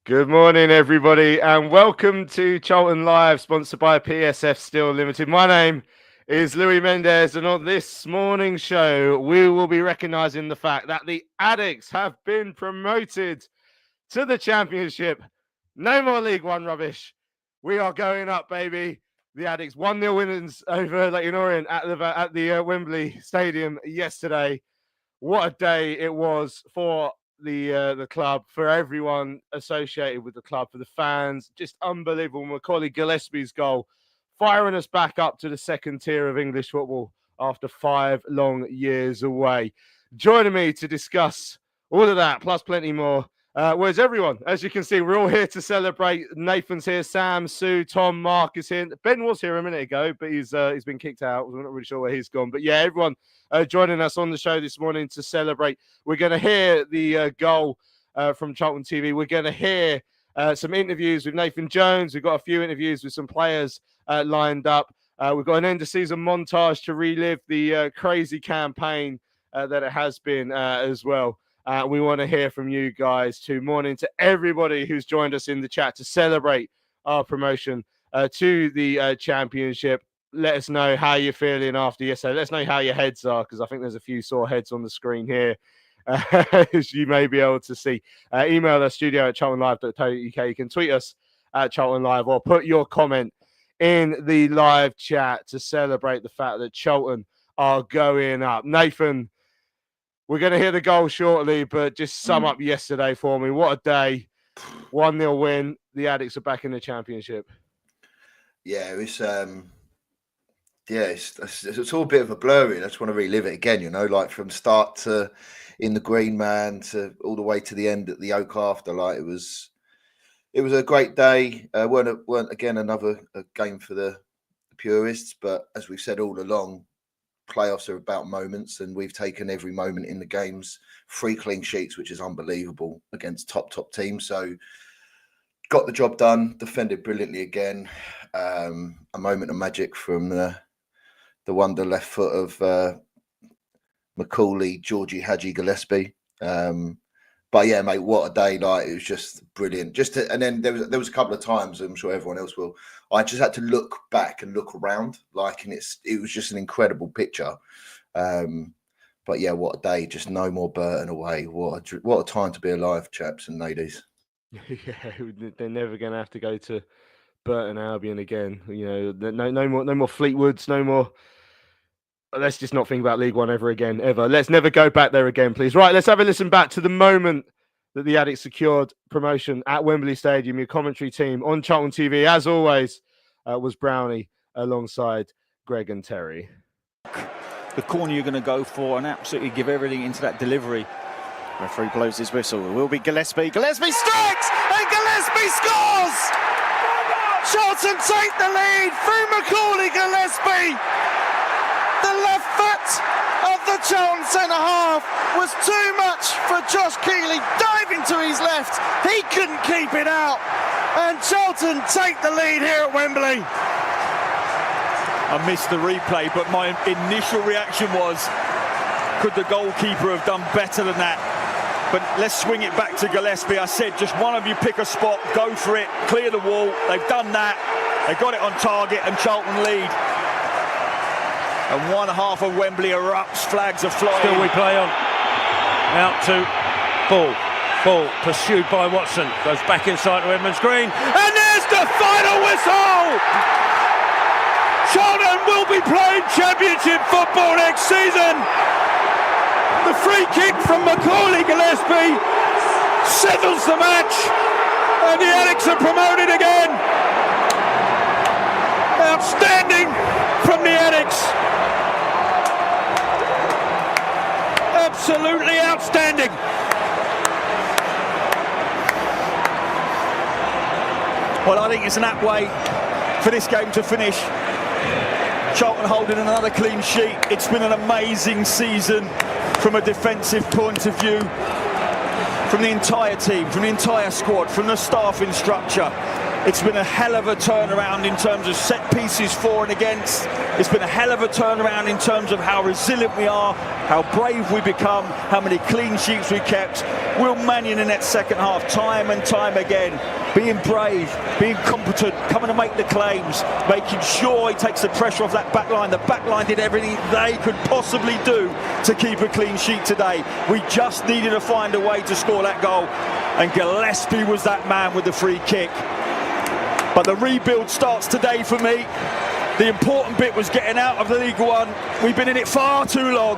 Good morning, everybody, and welcome to Charlton Live, sponsored by PSF Steel Limited. My name is Louis Mendez, and on this morning's show, we will be recognising the fact that the Addicts have been promoted to the Championship. No more League One rubbish. We are going up, baby. The Addicts 1-0 winners over Leyton Orient at the Wembley Stadium yesterday. What a day it was for the club, for everyone associated with the club, for the fans. Just unbelievable. Macaulay Gillespie's goal, firing us back up to the second tier of English football after 5 long years away. Joining me to discuss all of that, plus plenty more, where's everyone? As you can see, we're all here to celebrate. Nathan's here, Sam, Sue, Tom, Mark is here. Ben was here a minute ago, but he's been kicked out. We're not really sure where he's gone. But yeah, everyone joining us on the show this morning to celebrate. We're going to hear the goal from Charlton TV. We're going to hear some interviews with Nathan Jones. We've got a few interviews with some players lined up. We've got an end-of-season montage to relive the crazy campaign that it has been as well. We want to hear from you guys too. Morning to everybody who's joined us in the chat to celebrate our promotion to the Championship. Let us know how you're feeling after yesterday. Let us know how your heads are, because I think there's a few sore heads on the screen here, as you may be able to see. Email us, studio@charltonlive.co.uk. You can tweet us at Charlton Live, or put your comment in the live chat to celebrate the fact that Charlton are going up. Nathan, we're going to hear the goal shortly, but just sum up yesterday for me. What a day. 1-0 win. The Addicts are back in the Championship. Yeah, it's all a bit of a blurry. I just want to relive it again, like from start to in the Green Man to all the way to the end at the Oak after. Like it was a great day. weren't again another game for the purists, but as we've said all along, playoffs are about moments, and we've taken every moment in the games. 3 clean sheets, which is unbelievable against top teams. So got the job done, defended brilliantly again. A moment of magic from the wonder left foot of Macaulay Georgie Hadji Gillespie. But yeah, mate, what a day! Like it was just brilliant. And then there was a couple of times, I'm sure everyone else will, I just had to look back and look around, and it was just an incredible picture. But yeah, what a day! Just no more Burton away. What a time to be alive, chaps and ladies. Yeah, they're never going to have to go to Burton Albion again. No more Fleetwoods, no more. Let's just not think about League One ever again, ever. Let's never go back there again, please. Right, let's have a listen back to the moment that the Addicts secured promotion at Wembley Stadium. Your commentary team on Charlton TV, as always, was Brownie alongside Greg and Terry. The corner you're going to go for and absolutely give everything into that delivery. Referee blows his whistle. It will be Gillespie. Gillespie strikes and Gillespie scores! Charlton take the lead through Macaulay Gillespie. The left foot of the Charlton centre-half was too much for Josh Keeley, diving to his left. He couldn't keep it out. And Charlton take the lead here at Wembley. I missed the replay, but my initial reaction was, could the goalkeeper have done better than that? But let's swing it back to Gillespie. I said, just one of you pick a spot, go for it, clear the wall. They've done that. They got it on target, and Charlton lead. And one half of Wembley erupts, flags are flying. Still we play on. Out to Ball. Ball pursued by Watson. Goes back inside to Edmonds Green. And there's the final whistle! Charlton will be playing Championship football next season. The free kick from Macaulay Gillespie settles the match. And the Addicts are promoted again. Outstanding from the Addicts. Absolutely outstanding. Well, I think it's an apt way for this game to finish. Charlton holding another clean sheet. It's been an amazing season from a defensive point of view, from the entire team, from the entire squad, from the staffing structure. It's been a hell of a turnaround in terms of set pieces for and against. It's been a hell of a turnaround in terms of how resilient we are, how brave we become, how many clean sheets we kept. Will Mannion in that second half, time and time again, being brave, being competent, coming to make the claims, making sure he takes the pressure off that back line. The back line did everything they could possibly do to keep a clean sheet today. We just needed to find a way to score that goal, and Gillespie was that man with the free kick. But the rebuild starts today for me. The important bit was getting out of League One. We've been in it far too long.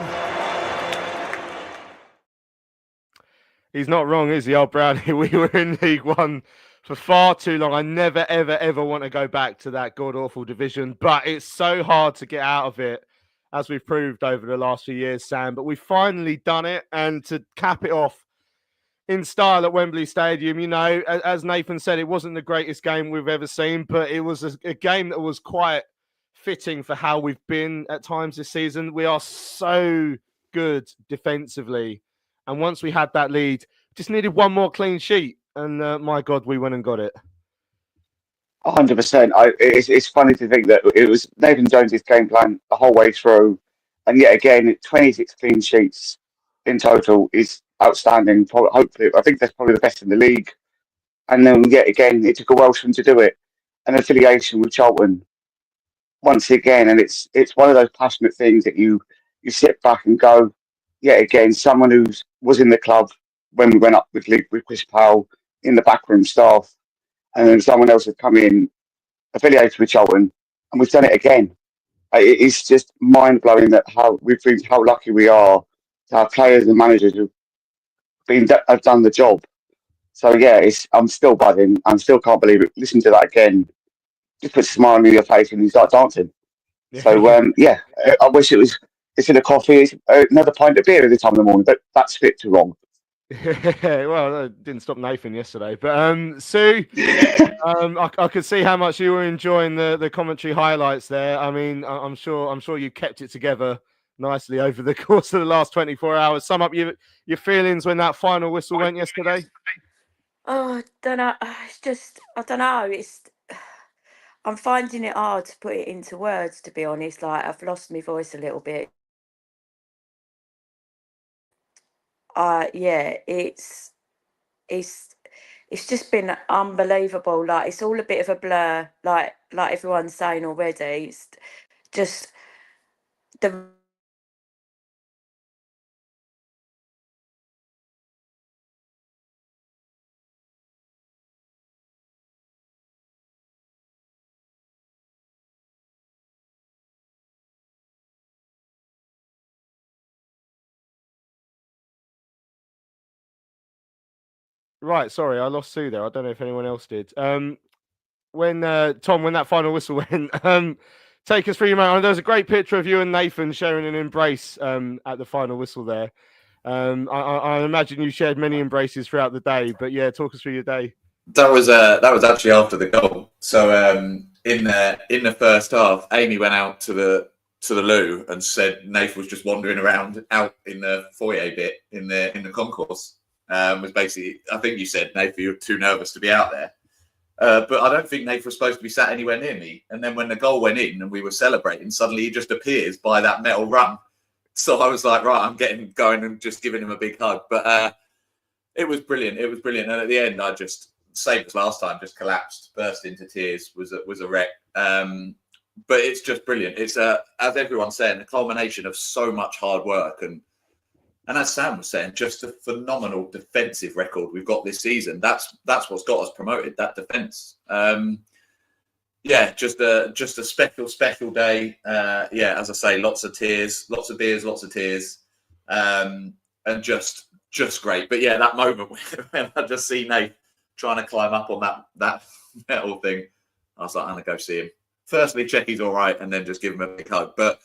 He's not wrong, is he, old Brownie? We were in League One for far too long. I never, ever, ever want to go back to that god-awful division, but it's so hard to get out of it, as we've proved over the last few years, Sam. But we've finally done it, and to cap it off in style at Wembley Stadium, you know, as Nathan said, it wasn't the greatest game we've ever seen, but it was a game that was quite fitting for how we've been at times this season. We are so good defensively, and once we had that lead, just needed one more clean sheet, and my God, we went and got it. 100%. It's funny to think that it was Nathan Jones's game plan the whole way through, and yet again, 26 clean sheets in total is outstanding. Hopefully, I think that's probably the best in the league. And then yet again, it took a Welshman to do it. An affiliation with Charlton once again, and it's one of those passionate things that you sit back and go, yet again, someone who was in the club when we went up with Chris Powell in the backroom staff, and then someone else had come in affiliated with Charlton, and we've done it again. It's just mind blowing that how lucky we are to have players and managers who have done the job. So yeah, I'm still buzzing. I still can't believe it. Listen to that again. Just put a smile on your face and you start dancing. Yeah. So yeah, I wish it's in a coffee, it's another pint of beer at the time in the morning, but that's a bit too long. Well, that didn't stop Nathan yesterday, but Sue, I could see how much you were enjoying the commentary highlights there. I mean, I'm sure you kept it together nicely over the course of the last 24 hours. Sum up your feelings when that final whistle went yesterday. Oh, I don't know. It's just, I don't know. I'm finding it hard to put it into words, to be honest. Like, I've lost my voice a little bit. Yeah, it's just been unbelievable. Like, it's all a bit of a blur. Like everyone's saying already. It's just the. Right, sorry, I lost Sue there. I don't know if anyone else did. When Tom, when that final whistle went, take us through your moment. There's a great picture of you and Nathan sharing an embrace at the final whistle there. I imagine you shared many embraces throughout the day, but yeah, talk us through your day. That was actually after the goal. So in the first half, Amy went out to the loo and said Nathan was just wandering around out in the foyer bit in the concourse. Was basically, I think you said, Nathan, you were too nervous to be out there. But I don't think Nathan was supposed to be sat anywhere near me. And then when the goal went in and we were celebrating, suddenly he just appears by that metal run. So I was like, right, I'm getting going and just giving him a big hug. But It was brilliant. It was brilliant. And at the end, I just, same as last time, just collapsed, burst into tears, was a wreck. But it's just brilliant. It's, as everyone's saying, a culmination of so much hard work. And as Sam was saying, just a phenomenal defensive record we've got this season. That's what's got us promoted, that defence. Just a special day. As I say, lots of tears, lots of beers, lots of tears. And just great. But yeah, that moment when I just see Nate trying to climb up on that metal thing, I was like, I'm going to go see him. Firstly, check he's all right, and then just give him a big hug. But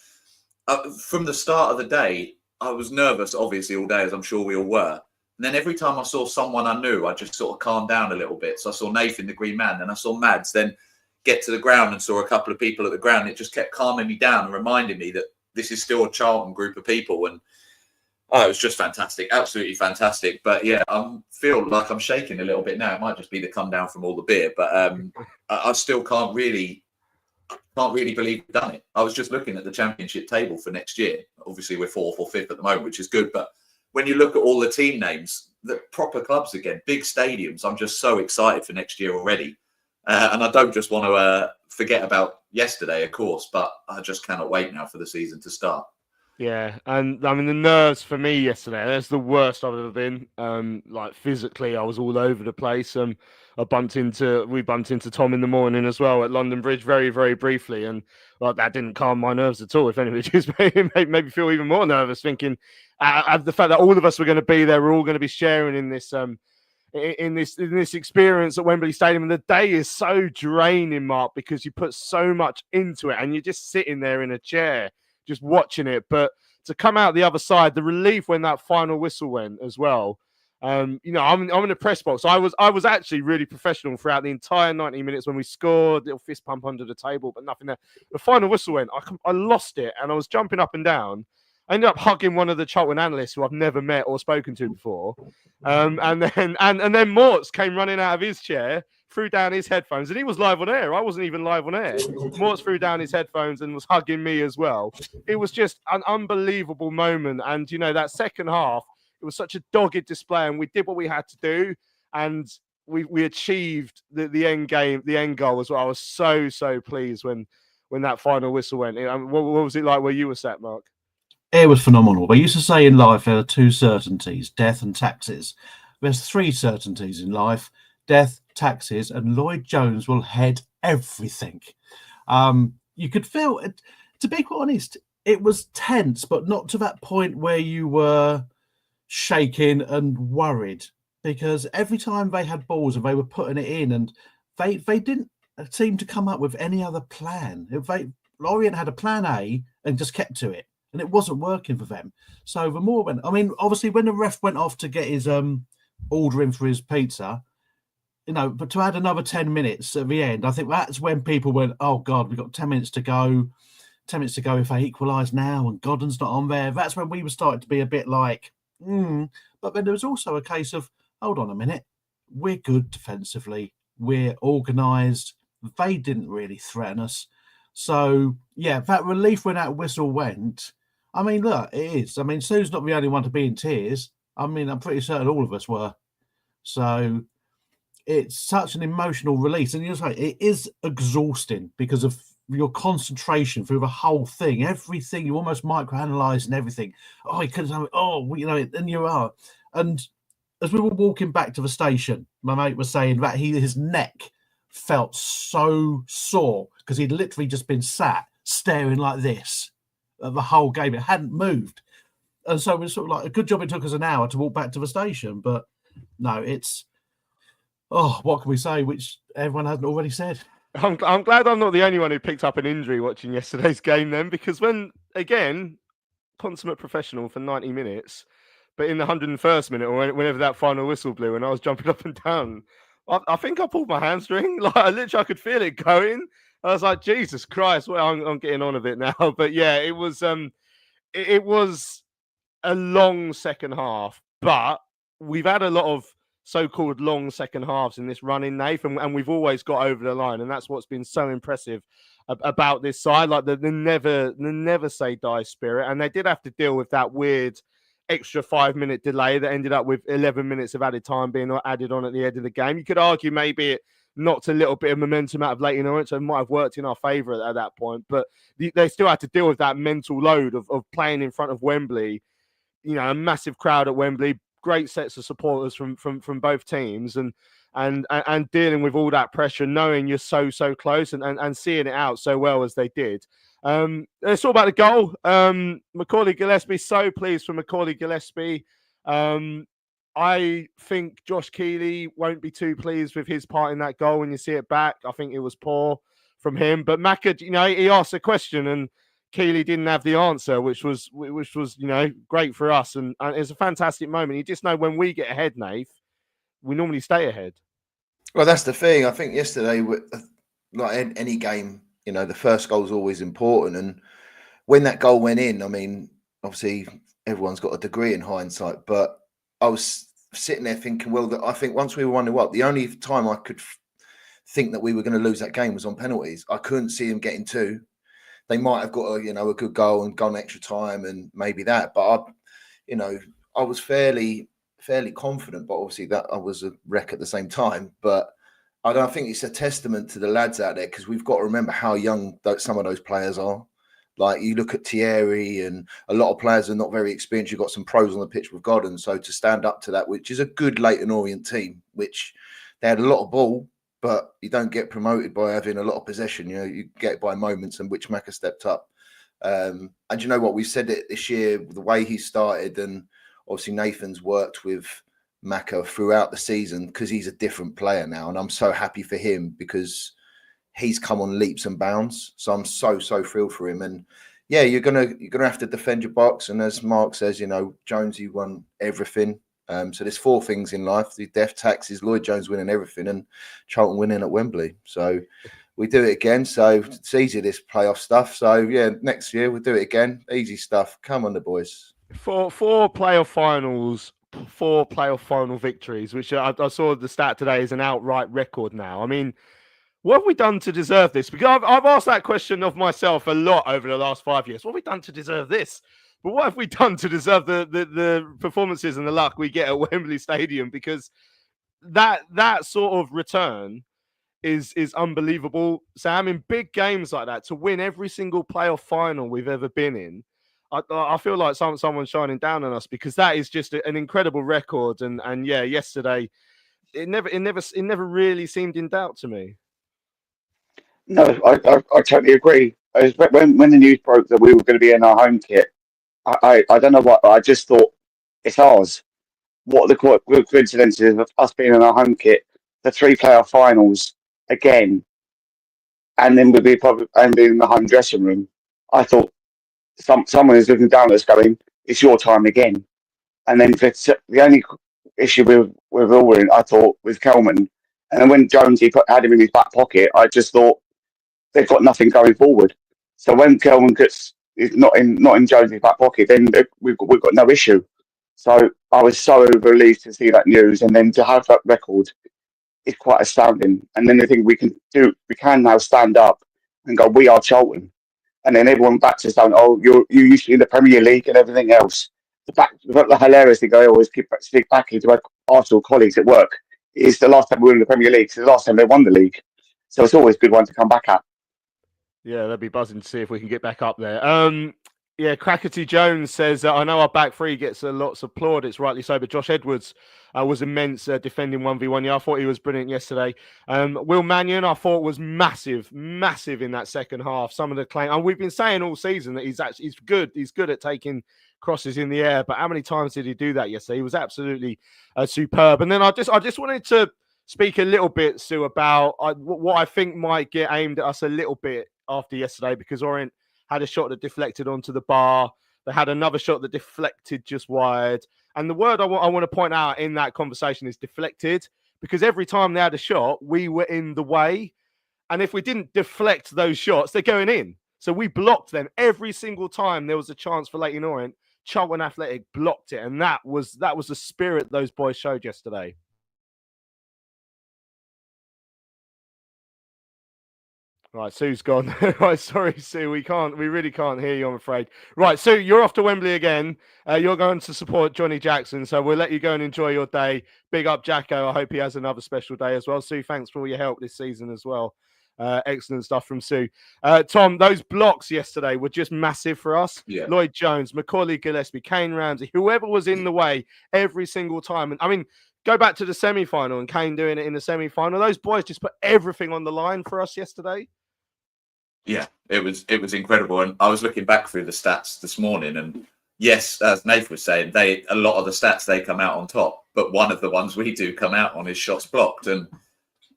from the start of the day, I was nervous, obviously, all day, as I'm sure we all were. And then every time I saw someone I knew, I just sort of calmed down a little bit. So I saw Nathan, the Green Man, and I saw Mads, then get to the ground and saw a couple of people at the ground. It just kept calming me down and reminding me that this is still a Charlton group of people. And it was just fantastic, absolutely fantastic. But yeah, I feel like I'm shaking a little bit now. It might just be the come down from all the beer, but I still can't really believe we've done it. I was just looking at the championship table for next year. Obviously, we're 4th or 5th at the moment, which is good. But when you look at all the team names, the proper clubs again, big stadiums, I'm just so excited for next year already. And I don't just want to forget about yesterday, of course, but I just cannot wait now for the season to start. Yeah, and I mean the nerves for me yesterday, that's the worst I've ever been. Like physically, I was all over the place. We bumped into Tom in the morning as well at London Bridge very, very briefly, and like that didn't calm my nerves at all. If anything, it just made me feel even more nervous, thinking the fact that all of us were going to be there, we're all going to be sharing in this experience at Wembley Stadium. And the day is so draining, Mark, because you put so much into it, and you're just sitting there in a chair, just watching it. But to come out the other side, the relief when that final whistle went as well. I'm in the press box. I was actually really professional throughout the entire 90 minutes when we scored. Little fist pump under the table, but nothing there. The final whistle went. I lost it, and I was jumping up and down. I ended up hugging one of the Charlton analysts who I've never met or spoken to before. And then Mortz came running out of his chair, threw down his headphones, and he was live on air. I wasn't even live on air. Mortz threw down his headphones and was hugging me as well. It was just an unbelievable moment. And, that second half, it was such a dogged display, and we did what we had to do, and we achieved the end game, the end goal as well. I was so pleased when that final whistle went. What was it like where you were sat, Mark? It was phenomenal. They used to say in life there are 2 certainties, death and taxes. There's 3 certainties in life, death, taxes, and Lloyd Jones will head everything. You could feel it, to be quite honest, it was tense, but not to that point where you were shaking and worried, because every time they had balls and they were putting it in, and they didn't seem to come up with any other plan. Lorient had a plan A and just kept to it, and it wasn't working for them. So the more obviously when the ref went off to get his order in for his pizza, but to add another 10 minutes at the end, I think that's when people went, oh God, we've got 10 minutes to go. 10 minutes to go if they equalise now and Godden's not on there. That's when we were starting to be a bit like, But then there was also a case of, hold on a minute, we're good defensively, we're organised, they didn't really threaten us. So, yeah, that relief when that whistle went, look, it is. Sue's not the only one to be in tears. I'm pretty certain all of us were. So it's such an emotional release. And you're right, it is exhausting because of your concentration through the whole thing. Everything, you almost microanalyze and everything. Oh, he could have, and you are. And as we were walking back to the station, my mate was saying that his neck felt so sore because he'd literally just been sat staring like this at the whole game. It hadn't moved. And so it was sort of like a good job it took us an hour to walk back to the station. But no, it's, what can we say, which everyone hasn't already said? I'm glad I'm not the only one who picked up an injury watching yesterday's game then, because when, again, consummate professional for 90 minutes, but in the 101st minute or whenever that final whistle blew and I was jumping up and down, I think I pulled my hamstring. Like I could feel it going. I was like, Jesus Christ, well, I'm getting on a bit now. But yeah, it was a long second half, but we've had a lot of so-called long second halves in this run in, Nathan, and we've always got over the line, and that's what's been so impressive about this side, like the never say die spirit. And they did have to deal with that weird extra 5-minute delay that ended up with 11 minutes of added time being added on at the end of the game. You could argue maybe it knocked a little bit of momentum out of Leyton Orient, so it might have worked in our favour at that point. But they still had to deal with that mental load of playing in front of Wembley. You know, a massive crowd at Wembley, great sets of supporters from both teams, and dealing with all that pressure, knowing you're so close and seeing it out so well as they did. It's all about the goal. Macaulay Gillespie, so pleased for Macaulay Gillespie. I think Josh Keeley won't be too pleased with his part in that goal when you see it back. I think it was poor from him. But Macca, you know, he asked a question and Keeley didn't have the answer, which was you know, great for us. And it's a fantastic moment. You just know when we get ahead, Nath, we normally stay ahead. Well, that's the thing. I think yesterday, like any game, you know, the first goal is always important. And when that goal went in, I mean, obviously everyone's got a degree in hindsight, but I was sitting there thinking, well, that I think once we were 1-0 up, the only time I could think that we were going to lose that game was on penalties. I couldn't see them getting two. They might have got a good goal and gone extra time and maybe that, but I was fairly confident, but obviously that I was a wreck at the same time. But I don't think it's a testament to the lads out there, because we've got to remember how young some of those players are. Like, you look at Thierry, and a lot of players are not very experienced. You've got some pros on the pitch with God, and so to stand up to that, which is a good Leyton Orient team, which they had a lot of ball, but you don't get promoted by having a lot of possession. You know, you get by moments, and which Macca stepped up. And you know what? We've said it this year, the way he started, and obviously Nathan's worked with Macca throughout the season, because he's a different player now, and I'm so happy for him because he's come on leaps and bounds. So I'm so thrilled for him. And yeah, you're gonna have to defend your box. And as Mark says, you know, Jonesy won everything. So there's four things in life: the death, taxes, Lloyd Jones winning everything, and Charlton winning at Wembley. So we do it again. So it's easy, this playoff stuff. So yeah, next year we'll do it again. Easy stuff. Come on, the boys. Four playoff finals, 4 playoff final victories, which I saw the stat today is an outright record now. I mean, what have we done to deserve this? Because I've asked that question of myself a lot over the last 5 years. What have we done to deserve this? But what have we done to deserve the performances and the luck we get at Wembley Stadium? Because that sort of return is unbelievable, Sam. In big games like that, to win every single playoff final we've ever been in, I feel like someone's shining down on us, because that is just an incredible record. And yeah, yesterday it never really seemed in doubt to me. No, I totally agree. When the news broke that we were going to be in our home kit, I don't know what, but I just thought it's ours. What the coincidences of us being in our home kit, the 3 playoff finals again, and then we'd be probably in the home dressing room. I thought someone is looking down at us going, "It's your time again." And then the only issue with Ulrich, I thought, was Kelman. And then when Jonesy had him in his back pocket, I just thought, they've got nothing going forward. So when Kelman is not in Jones's back pocket, then we've got no issue. So I was so relieved to see that news, and then to have that record is quite astounding. And then the thing we can now stand up and go, "We are Charlton," and then everyone backs us down. "Oh, you used to be in the Premier League and everything else." The hilarious thing I always speak back into my Arsenal colleagues at work is the last time we were in the Premier League. So the last time they won the league. So it's always a good one to come back at. Yeah, they'll be buzzing to see if we can get back up there. Yeah, Crackety Jones says, I know our back three gets lots of plaudits, rightly so, but Josh Edwards was immense defending 1v1. Yeah, I thought he was brilliant yesterday. Will Mannion, I thought, was massive in that second half. Some of the claim, and we've been saying all season that he's good. He's good at taking crosses in the air, but how many times did he do that yesterday? He was absolutely superb. And then I just wanted to speak a little bit, Sue, about what I think might get aimed at us a little bit after yesterday, because Orient had a shot that deflected onto the bar. They had another shot that deflected just wide. And the word I want to point out in that conversation is deflected, because every time they had a shot, we were in the way. And if we didn't deflect those shots, they're going in. So we blocked them every single time there was a chance for Leyton Orient. Charlton Athletic blocked it. And that was the spirit those boys showed yesterday. Right, Sue's gone. Right, sorry, Sue. We really can't hear you, I'm afraid. Right, Sue, you're off to Wembley again. You're going to support Johnny Jackson, so we'll let you go and enjoy your day. Big up Jacko. I hope he has another special day as well. Sue, thanks for all your help this season as well. Excellent stuff from Sue. Tom, those blocks yesterday were just massive for us. Yeah. Lloyd Jones, Macaulay Gillespie, Kane Ramsey, whoever was in the way every single time. And I mean, go back to the semi-final and Kane doing it in the semi-final. Those boys just put everything on the line for us yesterday. Yeah, it was incredible. And I was looking back through the stats this morning, and yes, as Nathan was saying, a lot of the stats they come out on top, but one of the ones we do come out on is shots blocked. And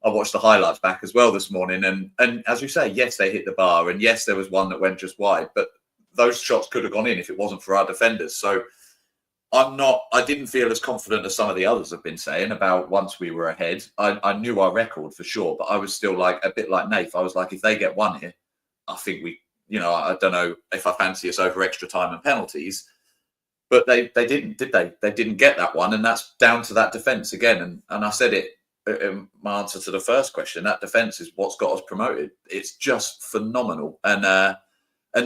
I watched the highlights back as well this morning, and as you say, yes, they hit the bar, and yes, there was one that went just wide, but those shots could have gone in if it wasn't for our defenders. So I didn't feel as confident as some of the others have been saying about once we were ahead. I knew our record for sure, but I was still like a bit like Nath. I was like, if they get one here, I think I don't know if I fancy us over extra time and penalties, but they didn't, did they? They didn't get that one, and that's down to that defence again. And I said it in my answer to the first question. That defence is what's got us promoted. It's just phenomenal. And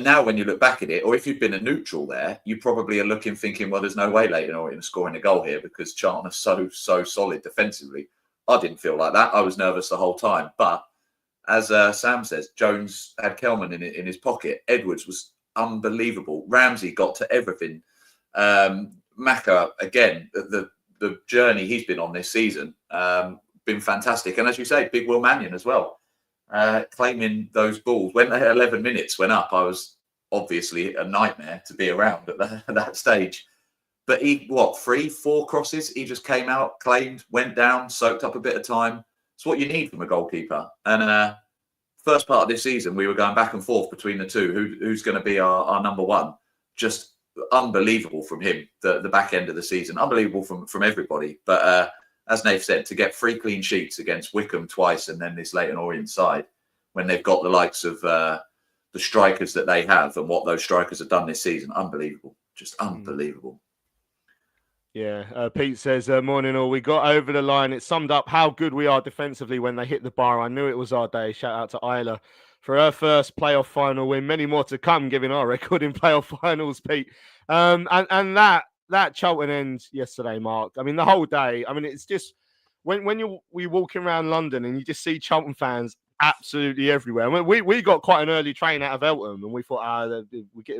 now when you look back at it, or if you've been a neutral there, you probably are thinking, well, there's no way Leyton Orient are scoring a goal here because Charlton are so solid defensively. I didn't feel like that. I was nervous the whole time, but as Sam says, Jones had Kelman in his pocket. Edwards was unbelievable. Ramsey got to everything. Maka, again, the journey he's been on this season, been fantastic. And as you say, Big Will Mannion as well, claiming those balls. When the 11 minutes went up, I was obviously a nightmare to be around at that stage. But 3-4 crosses, he just came out, claimed, went down, soaked up a bit of time. It's what you need from a goalkeeper. And first part of this season, we were going back and forth between the two. Who's going to be our number one? Just unbelievable from him, the back end of the season. Unbelievable from everybody. But as Nath said, to get 3 clean sheets against Wickham twice and then this Leyton Orient side, when they've got the likes of the strikers that they have and what those strikers have done this season, unbelievable. Just unbelievable. Yeah, Pete says, morning all. We got over the line. It summed up how good we are defensively when they hit the bar. I knew it was our day. Shout out to Isla for her first playoff final win. Many more to come, given our record in playoff finals, Pete. And that Charlton end yesterday, Mark. I mean, the whole day. I mean, it's just when we walking around London and you just see Charlton fans absolutely everywhere. I mean, we got quite an early train out of Eltham, and we thought,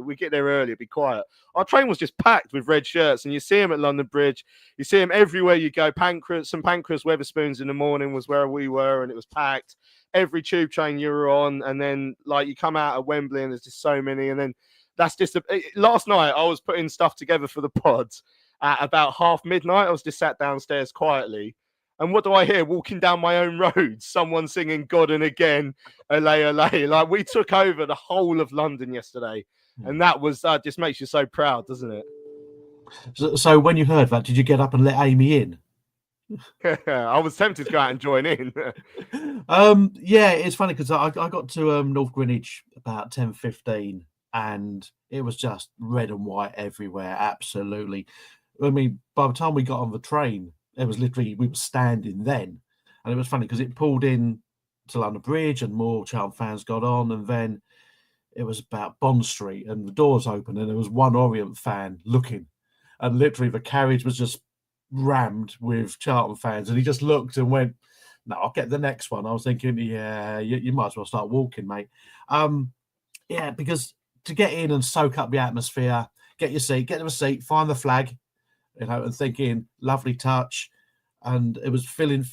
we get there early, it'd be quiet. Our train was just packed with red shirts, and you see them at London Bridge, you see them everywhere you go. St Pancras Wetherspoons in the morning was where we were, and it was packed. Every tube train you were on, and then like you come out of Wembley, and there's just so many, and then that's just last night I was putting stuff together for the pods at about midnight. I was just sat downstairs quietly. And what do I hear walking down my own road? Someone singing God and Again, Olay, Olay. Like we took over the whole of London yesterday. And that just makes you so proud, doesn't it? So when you heard that, did you get up and let Amy in? I was tempted to go out and join in. Yeah, it's funny because I got to North Greenwich about 10:15 and it was just red and white everywhere. Absolutely. I mean, by the time we got on the train, it was literally, we were standing then. And it was funny because it pulled in to London Bridge and more Charlton fans got on. And then it was about Bond Street and the doors opened and there was one Orient fan looking. And literally the carriage was just rammed with Charlton fans. And he just looked and went, no, I'll get the next one. I was thinking, yeah, you might as well start walking, mate. Yeah, because to get in and soak up the atmosphere, get your seat, get to a seat, find the flag, and thinking, lovely touch. And it was filling.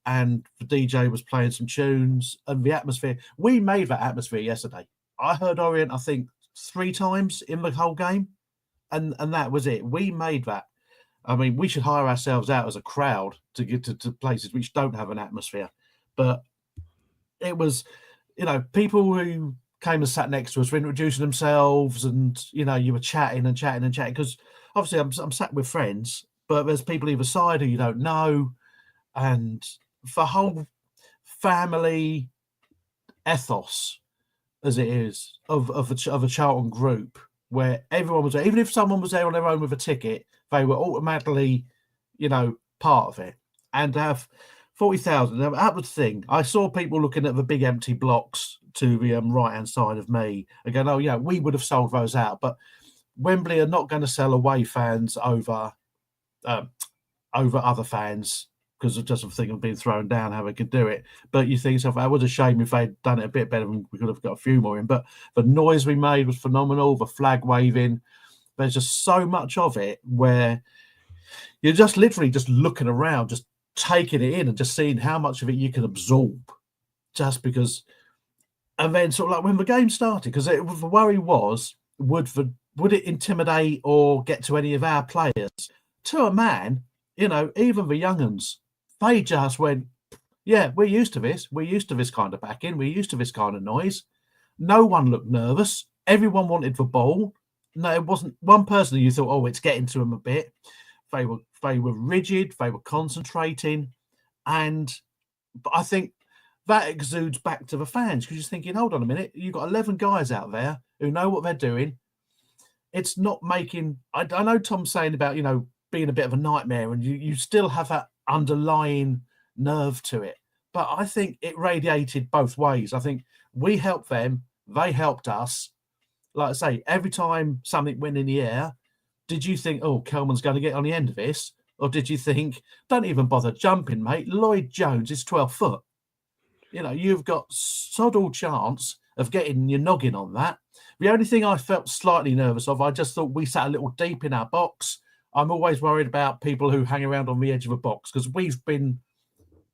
And the DJ was playing some tunes and the atmosphere. We made that atmosphere yesterday. I heard Orient, I think, 3 times in the whole game. And that was it. We made that. I mean, we should hire ourselves out as a crowd to get to places which don't have an atmosphere. But it was, people who came and sat next to us were introducing themselves and, you were chatting. Because obviously I'm sat with friends, but there's people either side who you don't know. And the whole family ethos, as it is, of a Charlton group, where everyone was there, even if someone was there on their own with a ticket, they were automatically, part of it. And to have 40,000. That was the thing. I saw people looking at the big empty blocks to the right-hand side of me and going, oh, yeah, we would have sold those out. But Wembley are not going to sell away fans over other fans because of just a thing of being thrown down, how they could do it. But you think yourself, that was a shame if they'd done it a bit better. We could have got a few more in. But the noise we made was phenomenal. The flag waving. There's just so much of it where you're just literally just looking around, just taking it in and just seeing how much of it you can absorb just because. And then sort of like when the game started, because the worry was, would it intimidate or get to any of our players? To a man, even the young uns, they just went, yeah, we're used to this. We're used to this kind of backing. We're used to this kind of noise. No one looked nervous. Everyone wanted the ball. No, it wasn't one person who you thought, oh, it's getting to them a bit. They were rigid. They were concentrating. But I think that exudes back to the fans because you're thinking, hold on a minute, you've got 11 guys out there who know what they're doing. It's not making... I know Tom's saying about, being a bit of a nightmare and you still have that underlying nerve to it. But I think it radiated both ways. I think we helped them. They helped us. Like I say, every time something went in the air, did you think, oh, Kelman's going to get on the end of this? Or did you think, don't even bother jumping, mate. Lloyd Jones is 12 foot. You've got sod all chance of getting your noggin on that. The only thing I felt slightly nervous of, I just thought we sat a little deep in our box. I'm always worried about people who hang around on the edge of a box because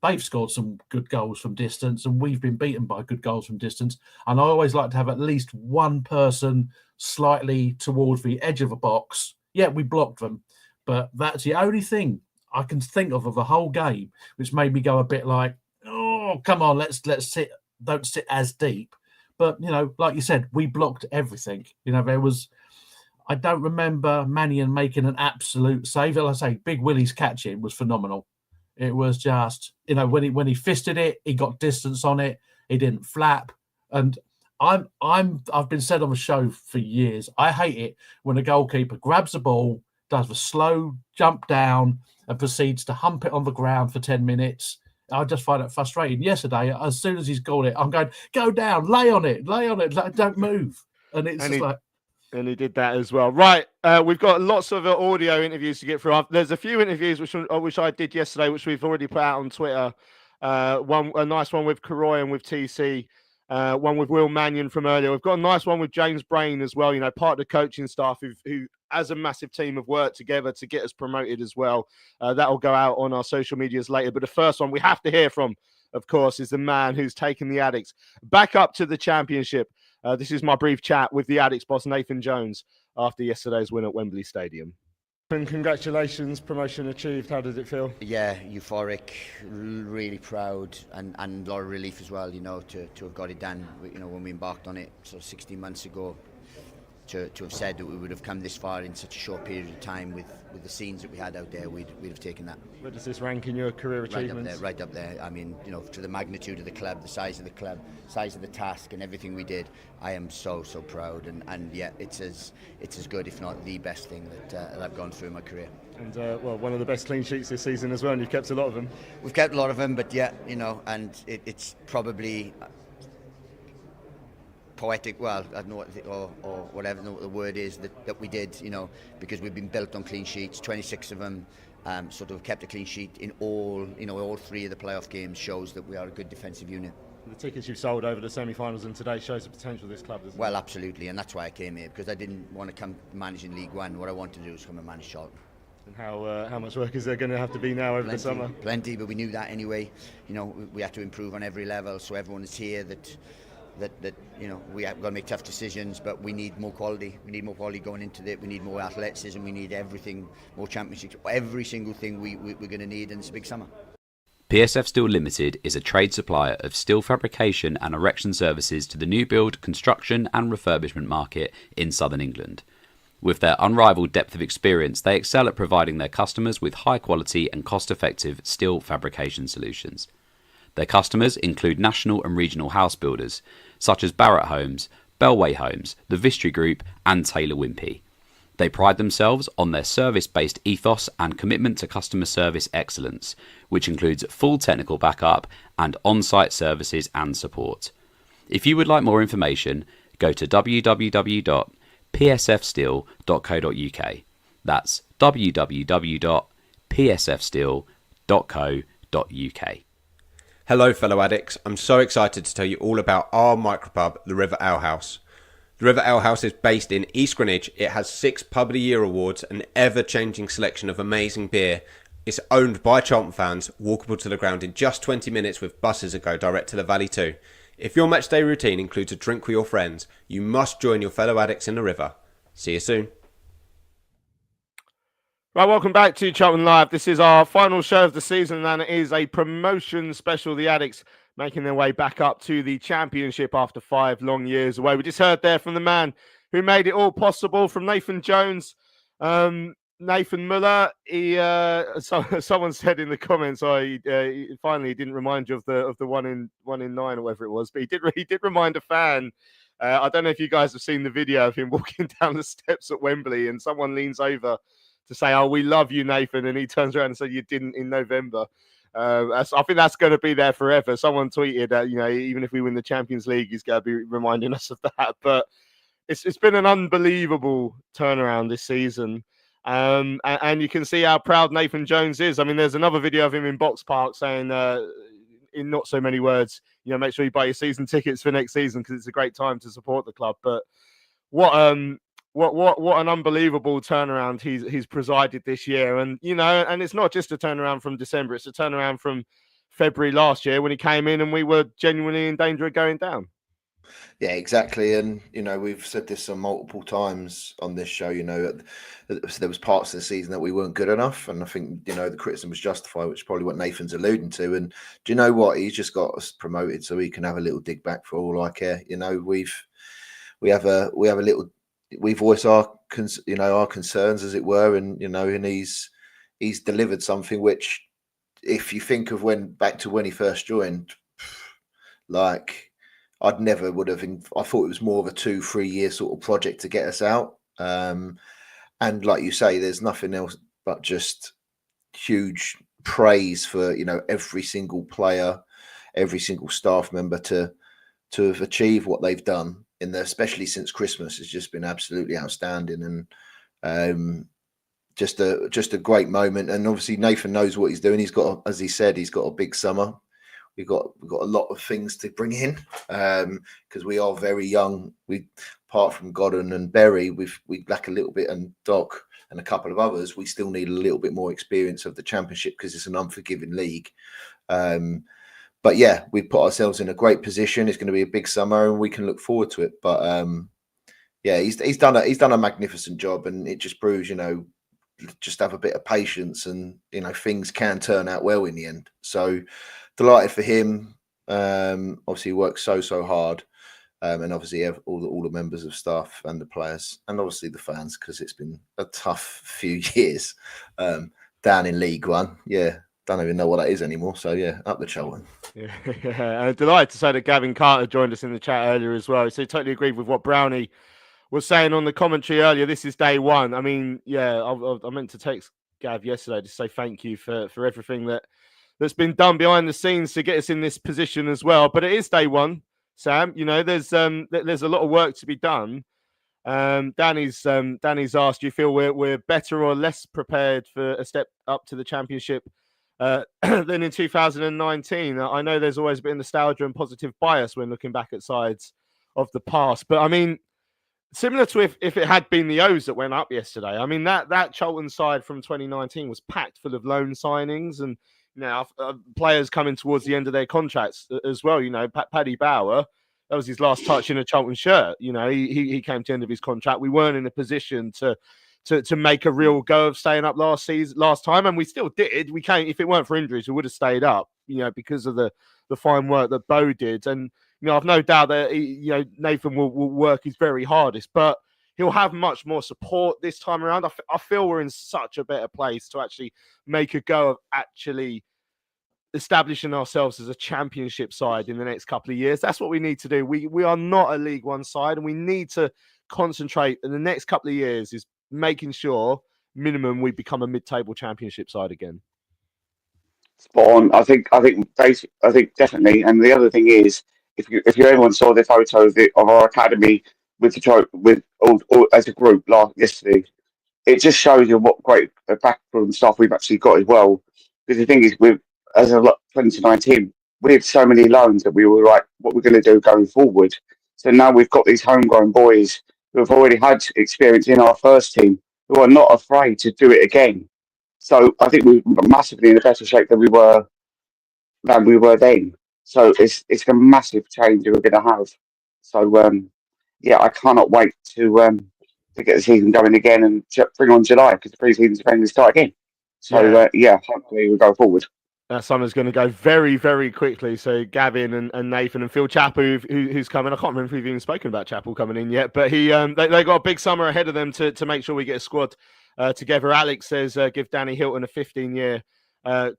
they've scored some good goals from distance and we've been beaten by good goals from distance. And I always like to have at least one person slightly towards the edge of a box. Yeah, we blocked them, but that's the only thing I can think of the whole game, which made me go a bit like, oh, come on, let's sit, don't sit as deep. But, like you said, we blocked everything. I don't remember Mannion making an absolute save. Like I say, Big Willie's catching was phenomenal. It was just, when he fisted it, he got distance on it. He didn't flap. And I've been said on the show for years, I hate it when a goalkeeper grabs the ball, does the slow jump down and proceeds to hump it on the ground for 10 minutes. I just find it frustrating. Yesterday, as soon as he's got it, I'm going, go down, lay on it, like, don't move. And he did that as well. Right, we've got lots of audio interviews to get through. There's a few interviews which I did yesterday, which we've already put out on Twitter. A nice one with Karoy and with TC. One with Will Mannion from earlier. We've got a nice one with James Brain as well, part of the coaching staff who as a massive team have worked together to get us promoted as well. That'll go out on our social medias later. But the first one we have to hear from, of course, is the man who's taken the Addicts back up to the Championship. This is my brief chat with the Addicts boss, Nathan Jones, after yesterday's win at Wembley Stadium. And congratulations, promotion achieved. How does it feel? Yeah, euphoric, really proud, and a lot of relief as well, to have got it done. When we embarked on it sort of 16 months ago, to have said that we would have come this far in such a short period of time with the scenes that we had out there, we'd have taken that. Where does this rank in your career achievements? Right up there. I mean, to the magnitude of the club, the size of the club, size of the task, and everything we did, I am so proud. And yeah, it's as good, if not the best thing that I've gone through in my career. And one of the best clean sheets this season as well, and you've kept a lot of them. We've kept a lot of them, but yeah, and it's probably poetic, well, I don't know what or whatever the word is that we did, because we've been built on clean sheets, 26 of them, sort of kept a clean sheet in all three of the playoff games, shows that we are a good defensive unit. The tickets you've sold over the semi-finals and today shows the potential of this club, doesn't it? Well, absolutely, and that's why I came here, because I didn't want to come managing League One. What I wanted to do was come and manage Charlton. And how much work is there going to have to be now over the summer? Plenty, but we knew that anyway. We had to improve on every level, so everyone is here that we have got to make tough decisions, but we need more quality. We need more quality going into it. We need more athleticism. We need everything, more championships, every single thing we're going to need in this big summer. PSF Steel Limited is a trade supplier of steel fabrication and erection services to the new build, construction and refurbishment market in southern England. With their unrivaled depth of experience, they excel at providing their customers with high quality and cost-effective steel fabrication solutions. Their customers include national and regional house builders, such as Barratt Homes, Bellway Homes, the Vistry Group and Taylor Wimpey. They pride themselves on their service-based ethos and commitment to customer service excellence, which includes full technical backup and on-site services and support. If you would like more information, go to www.psfsteel.co.uk. That's www.psfsteel.co.uk. Hello fellow addicts, I'm so excited to tell you all about our micropub, the River Ale House. The River Ale House is based in East Greenwich. It has 6 Pub of the Year awards, an ever-changing selection of amazing beer. It's owned by Charlton fans, walkable to the ground in just 20 minutes with buses that go direct to the Valley too. If your matchday routine includes a drink with your friends, you must join your fellow addicts in the river. See you soon. Right, welcome back to Charlton Live. This is our final show of the season, and it is a promotion special. The Addicts making their way back up to the Championship after 5 long years away. We just heard there from the man who made it all possible, from Nathan Jones. Nathan Muller, someone said in the comments, he finally didn't remind you of the 1 in 9 or whatever it was, but he did remind a fan. I don't know if you guys have seen the video of him walking down the steps at Wembley, and someone leans over to say, "Oh, we love you, Nathan," and he turns around and says, "You didn't in November." I think that's going to be there forever. Someone tweeted that, even if we win the Champions League, he's going to be reminding us of that. But it's been an unbelievable turnaround this season. And you can see how proud Nathan Jones is. I mean, there's another video of him in Box Park saying, in not so many words, make sure you buy your season tickets for next season because it's a great time to support the club. But what an unbelievable turnaround he's presided this year. And and it's not just a turnaround from December, it's a turnaround from February last year when he came in and we were genuinely in danger of going down. Yeah, exactly. And we've said this on multiple times on this show. There was parts of the season that we weren't good enough, and I think the criticism was justified, which is probably what Nathan's alluding to. And do you know what? He's just got us promoted so he can have a little dig back for all I care. We voice our concerns, as it were, and and he's delivered something which, if you think of back to when he first joined, like, I'd never would have. I thought it was more of a 2-3 year sort of project to get us out. And like you say, there's nothing else but just huge praise for every single player, every single staff member to have achieved what they've done in there, especially since Christmas. Has just been absolutely outstanding, and just a great moment. And obviously Nathan knows what he's doing. He's got, as he said, he's got a big summer. We've got a lot of things to bring in because we are very young. Apart from Godden and Berry, we lack a little bit, and Doc and a couple of others. We still need a little bit more experience of the Championship because it's an unforgiving league. But yeah, we put ourselves in a great position. It's going to be a big summer, and we can look forward to it. But yeah, he's done a magnificent job, and it just proves just have a bit of patience, and things can turn out well in the end. So delighted for him. Obviously, he works so hard, and obviously all the members of staff and the players, and obviously the fans, because it's been a tough few years down in League One. Yeah, don't even know what that is anymore. So yeah, up the Charlton. Yeah, delighted to say that Gavin Carter joined us in the chat earlier as well. So he totally agreed with what Brownie was saying on the commentary earlier. This is day one. I mean, yeah, I meant to text Gav yesterday to say thank you for everything that's been done behind the scenes to get us in this position as well. But it is day one, Sam. There's a lot of work to be done. Danny's asked, do you feel we're better or less prepared for a step up to the Championship than in 2019? I know there's always been nostalgia and positive bias when looking back at sides of the past, but I mean, similar to if it had been the O's that went up yesterday, I mean, that Charlton side from 2019 was packed full of loan signings and players coming towards the end of their contracts as well. Paddy Bauer, that was his last touch in a Charlton shirt. He came to the end of his contract. We weren't in a position to make a real go of staying up last time, and we still did. We came, if it weren't for injuries, we would have stayed up, because of the fine work that Bo did. And I've no doubt that Nathan will work his very hardest, but he'll have much more support this time around. I feel we're in such a better place to actually make a go of actually establishing ourselves as a Championship side in the next couple of years. That's what we need to do. We are not a League One side, and we need to concentrate in the next couple of years is making sure minimum we become a mid-table championship side again? Spot on. I think definitely. And the other thing is, if you everyone saw the photo of our academy with with all as a group yesterday, it just shows you what great backroom staff we've actually got as well. Because the thing is, as of 2019, we had so many loans that we were like, what we're going to do going forward. So now we've got these homegrown boys who have already had experience in our first team, who are not afraid to do it again. So I think we're massively in a better shape than we were then. So it's a massive change that we're going to have. So yeah, I cannot wait to get the season going again and bring on July, because the pre-season's going to start again. So yeah, hopefully we'll go forward. That summer's going to go very, very quickly. So Gavin and Nathan and Phil Chappell, who's coming. I can't remember if we've even spoken about Chappell coming in yet, but they got a big summer ahead of them to make sure we get a squad together. Alex says give Danny Hilton a 15-year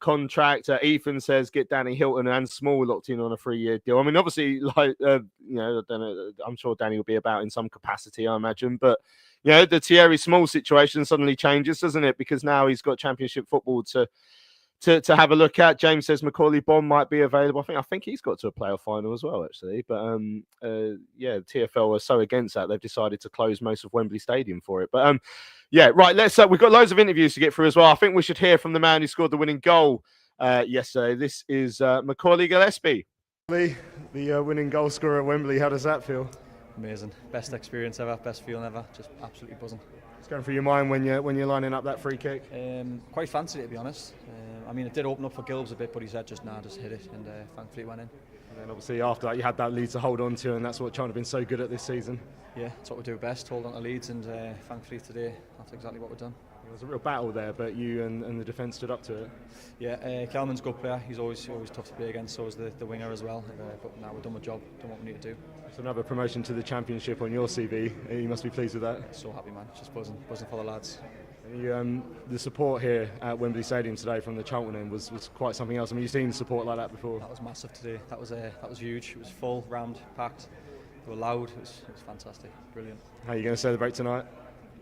contract. Ethan says get Danny Hilton and Small locked in on a 3-year deal. I mean, obviously, I don't know. I'm sure Danny will be about in some capacity, I imagine, but the Thierry Small situation suddenly changes, doesn't it? Because now he's got Championship football to have a look at. James says Macaulay Bonne might be available. I think he's got to a playoff final as well, actually. But TFL are so against that they've decided to close most of Wembley Stadium for it. But right. We've got loads of interviews to get through as well. I think we should hear from the man who scored the winning goal yesterday. This is Macaulay Gillespie. The winning goal scorer at Wembley. How does that feel? Amazing. Best experience ever. Best feeling ever. Just absolutely buzzing. What's going through your mind when you're lining up that free kick? Quite fancied it, to be honest. I mean, it did open up for Gilbs a bit, but he said just hit it, and thankfully it went in. And then obviously after that you had that lead to hold on to, and that's what Charlton have been so good at this season. Yeah, that's what we do best, hold on to leads, and thankfully today that's exactly what we've done. It was a real battle there, but you and the defence stood up to it. Yeah, Kelman's a good player. He's always tough to play against. So is the winger as well. But now we've done the job, done what we need to do. It's another promotion to the Championship on your CV. You must be pleased with that. So happy, man. Just buzzing for the lads. The support here at Wembley Stadium today from the Charlton end was quite something else. I mean, you've seen support like that before. That was massive today. That was huge. It was full, round, packed. They were loud. It was fantastic. Brilliant. How are you going to celebrate tonight?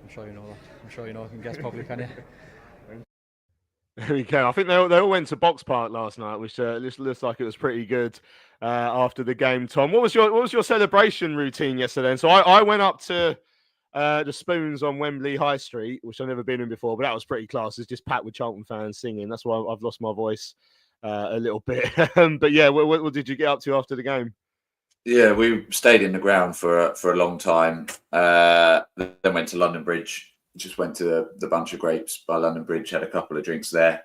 I'm sure you know that. I'm sure you know. I can guess probably, can you? There we go. I think they all went to Box Park last night, which looks like it was pretty good after the game. Tom, what was your celebration routine yesterday? And so I went up to the Spoons on Wembley High Street, which I've never been in before, but that was pretty class. It's just packed with Charlton fans singing. That's why I've lost my voice a little bit. But yeah, what did you get up to after the game? Yeah, we stayed in the ground for a long time. Then went to London Bridge. Just went to the Bunch of Grapes by London Bridge, had a couple of drinks there.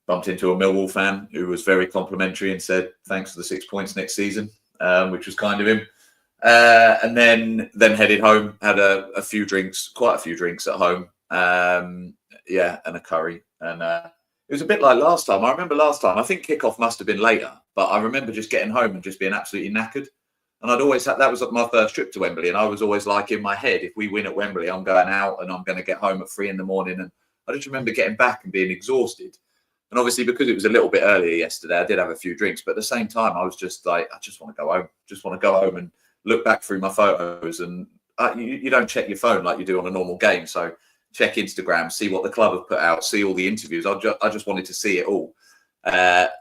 Bumped into a Millwall fan who was very complimentary and said, thanks for the 6 points next season, which was kind of him. And then headed home, had a few drinks, quite a few drinks at home. And a curry. And it was a bit like last time. I remember last time, I think kickoff must have been later, but I remember just getting home and just being absolutely knackered. And I'd always had, that was my first trip to Wembley. And I was always like in my head, if we win at Wembley, I'm going out and I'm going to get home at 3 a.m. And I just remember getting back and being exhausted. And obviously, because it was a little bit earlier yesterday, I did have a few drinks. But at the same time, I was just like, I just want to go home. Just want to go home and look back through my photos. And you don't check your phone like you do on a normal game. So check Instagram, see what the club have put out, see all the interviews. I just wanted to see it all.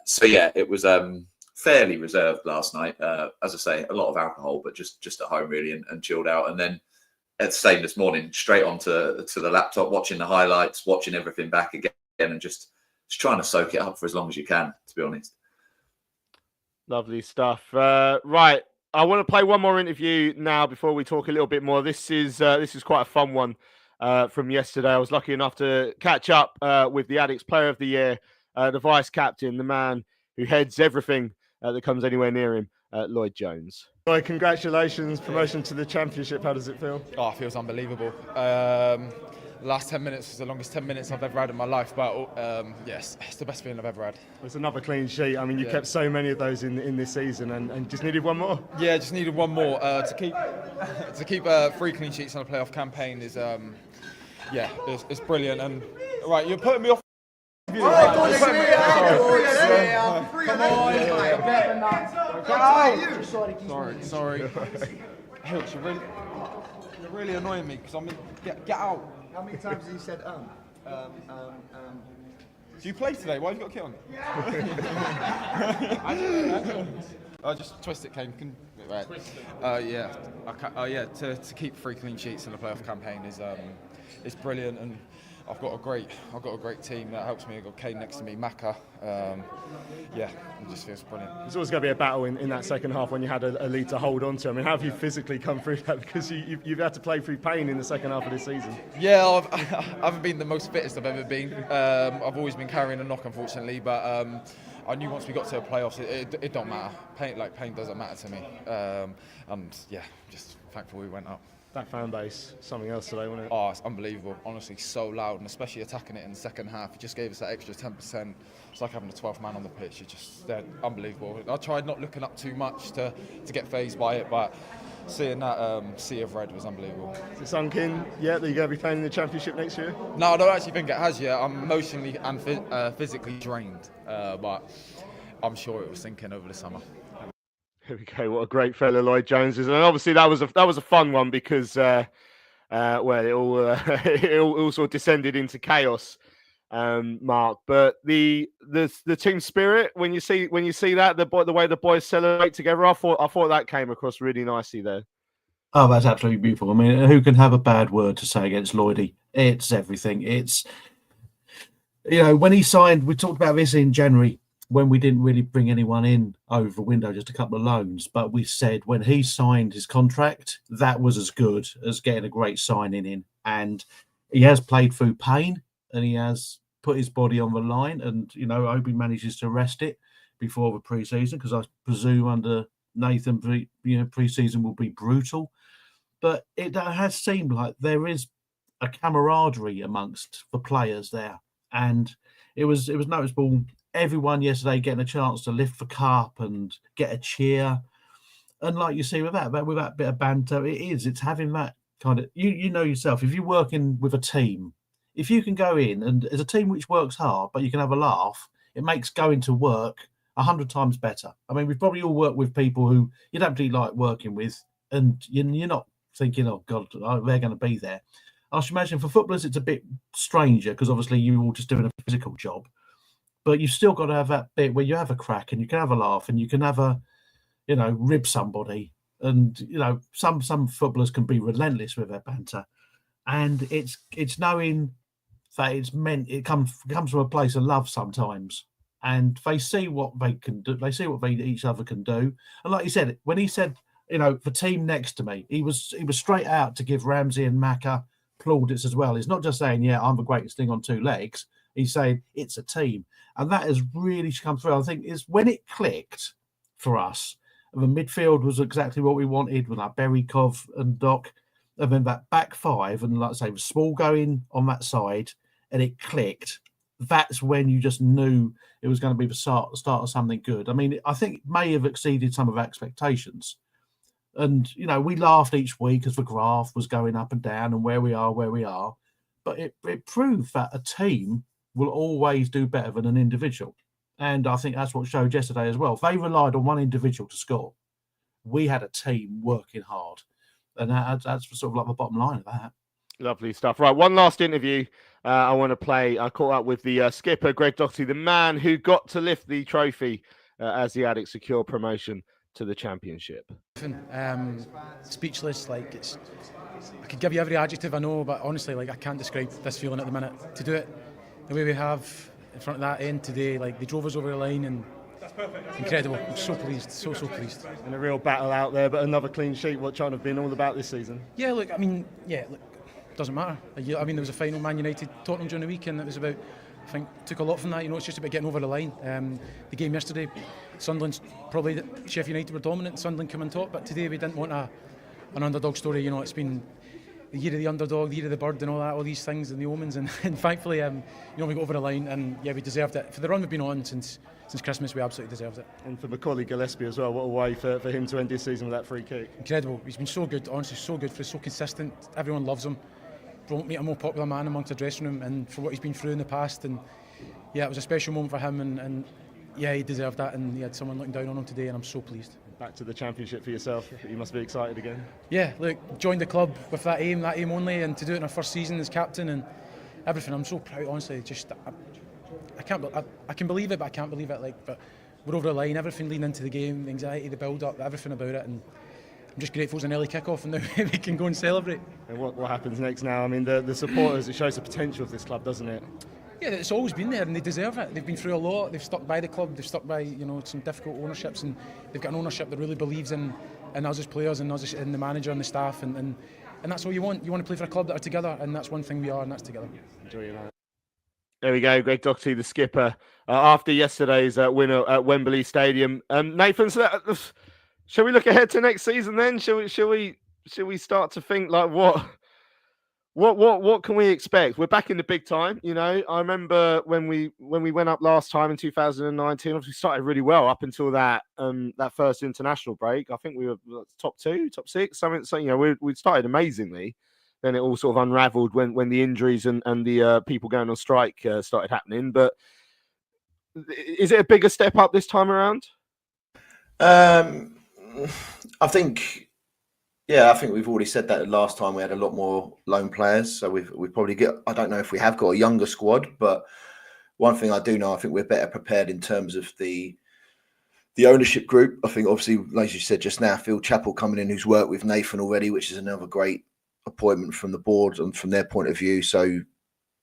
So yeah, it was fairly reserved last night. As I say, a lot of alcohol, but just at home really and chilled out. And then at the same this morning, straight onto the laptop, watching the highlights, watching everything back again, and just trying to soak it up for as long as you can, to be honest. Lovely stuff. Right, I want to play one more interview now before we talk a little bit more. This is quite a fun one from yesterday. I was lucky enough to catch up with the Addicts Player of the Year, the vice captain, the man who heads everything that comes anywhere near him, Lloyd Jones. Lloyd, congratulations, promotion to the Championship. How does it feel? Oh, it feels unbelievable. Last 10 minutes was the longest 10 minutes I've ever had in my life, but yes, it's the best feeling I've ever had. It's another clean sheet. I mean, you kept so many of those in this season, and just needed one more. Yeah, just needed one more to keep 3 clean sheets on a playoff campaign is it's brilliant. And right, you're putting me off. Come on! Sorry. Hilch, you're really annoying me because I'm get out. How many times has he said Do you play today? Why have you got a kit on? I just twist it, Kane. Right. Yeah. To keep 3 clean sheets in the playoff campaign is brilliant, and I've got a great team that helps me. I've got Kane next to me, Maka. It just feels brilliant. There's always going to be a battle in that second half when you had a lead to hold on to. I mean, how have you physically come through that? Because you've had to play through pain in the second half of this season. Yeah, I haven't been the most fittest I've ever been. I've always been carrying a knock, unfortunately, but I knew once we got to the playoffs, it don't matter. Pain doesn't matter to me. Just thankful we went up. That fan base, something else today, wasn't it? Oh, it's unbelievable. Honestly, so loud, and especially attacking it in the second half. It just gave us that extra 10%. It's like having a 12th man on the pitch. They're unbelievable. I tried not looking up too much to get fazed by it, but seeing that sea of red was unbelievable. Is it sunk in yet that you're going to be playing in the Championship next year? No, I don't actually think it has yet. I'm emotionally and physically drained, but I'm sure it will sink in over the summer. Here we go. What a great fella Lloyd Jones is, and obviously that was a fun one because it all sort of descended into chaos, Mark. But the team spirit when you see that the way the boys celebrate together, I thought that came across really nicely there. Oh, that's absolutely beautiful. I mean, who can have a bad word to say against Lloydie? It's everything. It's, when he signed, we talked about this in January, when we didn't really bring anyone in over the window, just a couple of loans. But we said when he signed his contract, that was as good as getting a great signing in. And he has played through pain and he has put his body on the line. And, I hope he manages to rest it before the pre-season, because I presume under Nathan, pre-season will be brutal. But it has seemed like there is a camaraderie amongst the players there. And it was noticeable. Everyone yesterday getting a chance to lift the cup and get a cheer, and like you see with that bit of banter, it's having that kind of you know yourself. If you're working with a team, if you can go in and as a team which works hard, but you can have a laugh, it makes going to work 100 times better. I mean, we've probably all worked with people who you don't really like working with, and you're not thinking, oh God, they're going to be there. I should imagine for footballers it's a bit stranger because obviously you're all just doing a physical job. But you've still got to have that bit where you have a crack and you can have a laugh and you can have rib somebody. And, some footballers can be relentless with their banter. And it's knowing that it comes from a place of love sometimes. And they see what they can do. They see what each other can do. And like you said, when he said, the team next to me, he was straight out to give Ramsey and Maka plaudits as well. He's not just saying, yeah, I'm the greatest thing on 2 legs. He's saying it's a team. And that has really come through. I think is when it clicked for us. The midfield was exactly what we wanted with like Berikov and Doc. And then that back 5, and like I say, with Small going on that side, and it clicked. That's when you just knew it was going to be the start of something good. I mean, I think it may have exceeded some of our expectations. And, we laughed each week as the graph was going up and down and where we are. But it proved that a team will always do better than an individual. And I think that's what showed yesterday as well. They relied on one individual to score. We had a team working hard. And that's sort of like the bottom line of that. Lovely stuff. Right, one last interview I want to play. I caught up with the skipper, Greg Doherty, the man who got to lift the trophy as the Addicks secure promotion to the Championship. Speechless. I could give you every adjective I know, but honestly, I can't describe this feeling at the minute. To do it the way we have in front of that end today, they drove us over the line, and incredible. I'm so pleased, so pleased. And a real battle out there, but another clean sheet. What Charlton have been all about this season? Yeah, doesn't matter. There was a final Man United Tottenham during the week, and it was about, I think, took a lot from that. It's just about getting over the line. The game yesterday, Sunderland's probably Sheffield United were dominant. Sunderland came on top, but today we didn't want an underdog story. It's been the year of the underdog, the year of the bird, and all these things, and the omens, and thankfully, we got over the line, and yeah, we deserved it. For the run we've been on since Christmas, we absolutely deserved it. And for Macaulay Gillespie as well, what a way for him to end this season with that free kick. Incredible. He's been so good, honestly, so good. So consistent. Everyone loves him. Won't meet a more popular man amongst the dressing room, and for what he's been through in the past, and yeah, it was a special moment for him, and yeah, he deserved that, and he had someone looking down on him today, and I'm so pleased. back to the Championship for yourself. You must be excited again. Yeah, look, joined the club with that aim only, and to do it in our first season as captain and everything. I'm so proud, honestly. Just I can believe it, but I can't believe it. But we're over the line. Everything leading into the game, the anxiety, the build-up, everything about it, and I'm just grateful it's an early kick-off, and now we can go and celebrate. And what happens next now? I mean, the supporters, it shows the potential of this club, doesn't it? Yeah, it's always been there, and they deserve it. They've been through a lot. They've stuck by the club. They've stuck by some difficult ownerships, and they've got an ownership that really believes in us as players, and us and the manager and the staff, and that's all you want. You want to play for a club that are together, and that's one thing we are, and that's together. Enjoy your night. There we go, Greg Doherty, the skipper, after yesterday's win at Wembley Stadium. Nathan, shall we look ahead to next season then? Shall we start to think like what can we expect? We're back in the big time, you know. I remember when we went up last time in 2019. Obviously, started really well up until that first international break. I think we were top 2, top 6, something. So you know, we started amazingly. Then it all sort of unravelled when the injuries and the people going on strike started happening. But is it a bigger step up this time around? I think we've already said that last time we had a lot more loan players. So we've probably I don't know if we have got a younger squad, but one thing I do know, I think we're better prepared in terms of the ownership group. I think obviously, like you said just now, Phil Chappell coming in, who's worked with Nathan already, which is another great appointment from the board and from their point of view. So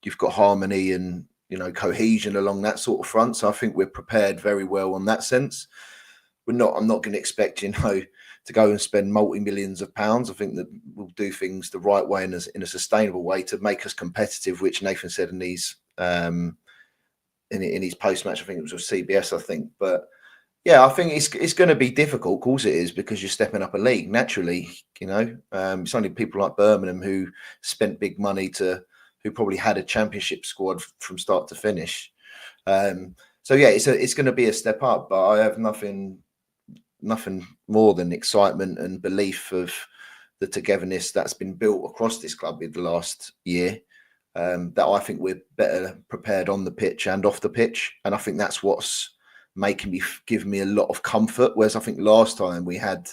you've got harmony and, you know, cohesion along that sort of front. So I think we're prepared very well on that sense. I'm not going to expect, you know, to go and spend multi-millions of pounds. I think that we'll do things the right way and in a sustainable way to make us competitive, which Nathan said in his post-match, I think it was with CBS, I think. But yeah, I think it's going to be difficult. Of course it is, because you're stepping up a league naturally. You know, it's only people like Birmingham who spent big money who probably had a Championship squad from start to finish. So yeah, it's going to be a step up, but I have nothing more than excitement and belief of the togetherness that's been built across this club in the last year. That I think we're better prepared on the pitch and off the pitch, and I think that's what's give me a lot of comfort. Whereas I think last time we had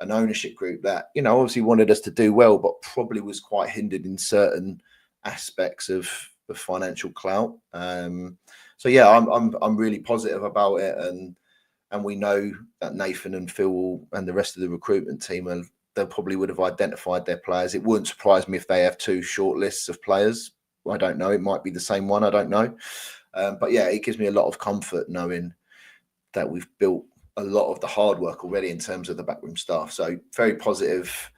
an ownership group that, you know, obviously wanted us to do well, but probably was quite hindered in certain aspects of financial clout. So yeah, I'm really positive about it, and we know that Nathan and Phil and the rest of the recruitment team they probably would have identified their players. It wouldn't surprise me if they have 2 short lists of players. I don't know. It might be the same one. I don't know. But yeah, it gives me a lot of comfort knowing that we've built a lot of the hard work already in terms of the backroom staff. So very positive,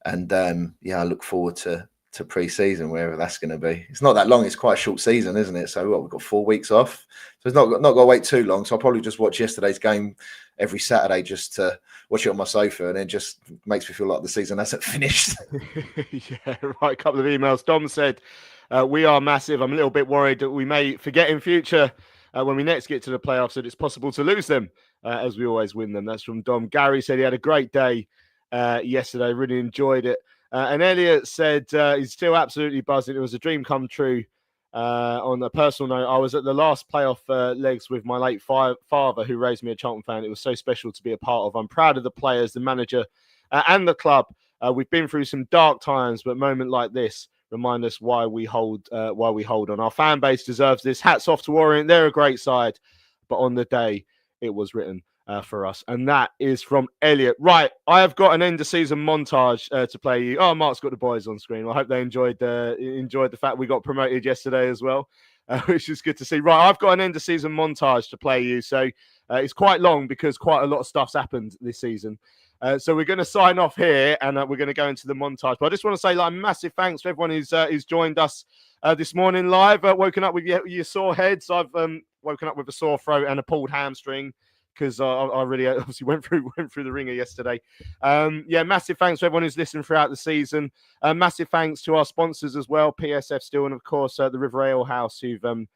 and I look forward to pre-season, wherever that's going to be. It's not that long. It's quite a short season, isn't it? So we've got 4 weeks off. So it's not going to wait too long. So I'll probably just watch yesterday's game every Saturday, just to watch it on my sofa, and it just makes me feel like the season hasn't finished. Yeah, right. A couple of emails. Dom said, we are massive. I'm a little bit worried that we may forget in future when we next get to the playoffs that it's possible to lose them as we always win them. That's from Dom. Gary said he had a great day yesterday. Really enjoyed it. And Elliot said he's still absolutely buzzing. It was a dream come true. On a personal note, I was at the last playoff legs with my late father, who raised me a Charlton fan. It was so special to be a part of. I'm proud of the players, the manager, and the club. We've been through some dark times, but a moment like this remind us why we hold on. Our fan base deserves this. Hats off to Orient. They're a great side, but on the day it was written for us. And that is from Elliot. Right, I have got an end of season montage to play you. Oh, Mark's got the boys on screen. I hope they enjoyed the fact we got promoted yesterday as well, which is good to see. Right, I've got an end of season montage to play you. So it's quite long because quite a lot of stuff's happened this season. So we're going to sign off here, and we're going to go into the montage. But I just want to say, like, massive thanks to everyone who's joined us this morning live. Woken up with your sore heads. I've woken up with a sore throat and a pulled hamstring because I really obviously went through the ringer yesterday. Massive thanks to everyone who's listened throughout the season. Massive thanks to our sponsors as well, PSF Steel, and of course the River Ale House, who've ran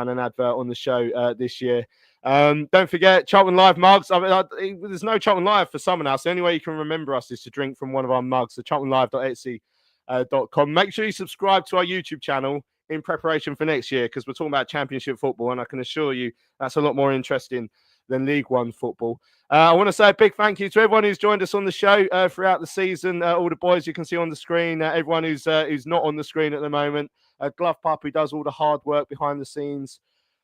an advert on the show this year. Don't forget Charlton Live mugs. There's no Charlton Live for summer now, so the only way you can remember us is to drink from one of our mugs. So charltonlive.etsy.com. Make sure you subscribe to our YouTube channel in preparation for next year, because we're talking about Championship football, and I can assure you that's a lot more interesting than League One football. I want to say a big thank you to everyone who's joined us on the show throughout the season. All the boys you can see on the screen, everyone who's not on the screen at the moment. Glove Pup, who does all the hard work behind the scenes.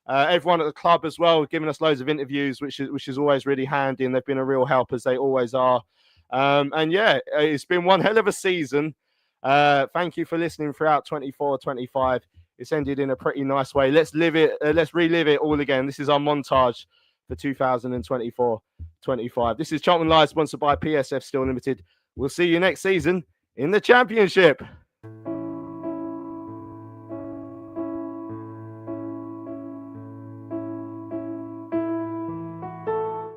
Everyone at the club as well, giving us loads of interviews, which is always really handy, and they've been a real help, as they always are. And yeah, it's been one hell of a season. Thank you for listening throughout 24-25. It's ended in a pretty nice way. Let's live it. Let's relive it all again. This is our montage for 2024-25. This is Charlton Live, sponsored by PSF Steel Limited. We'll see you next season in the Championship.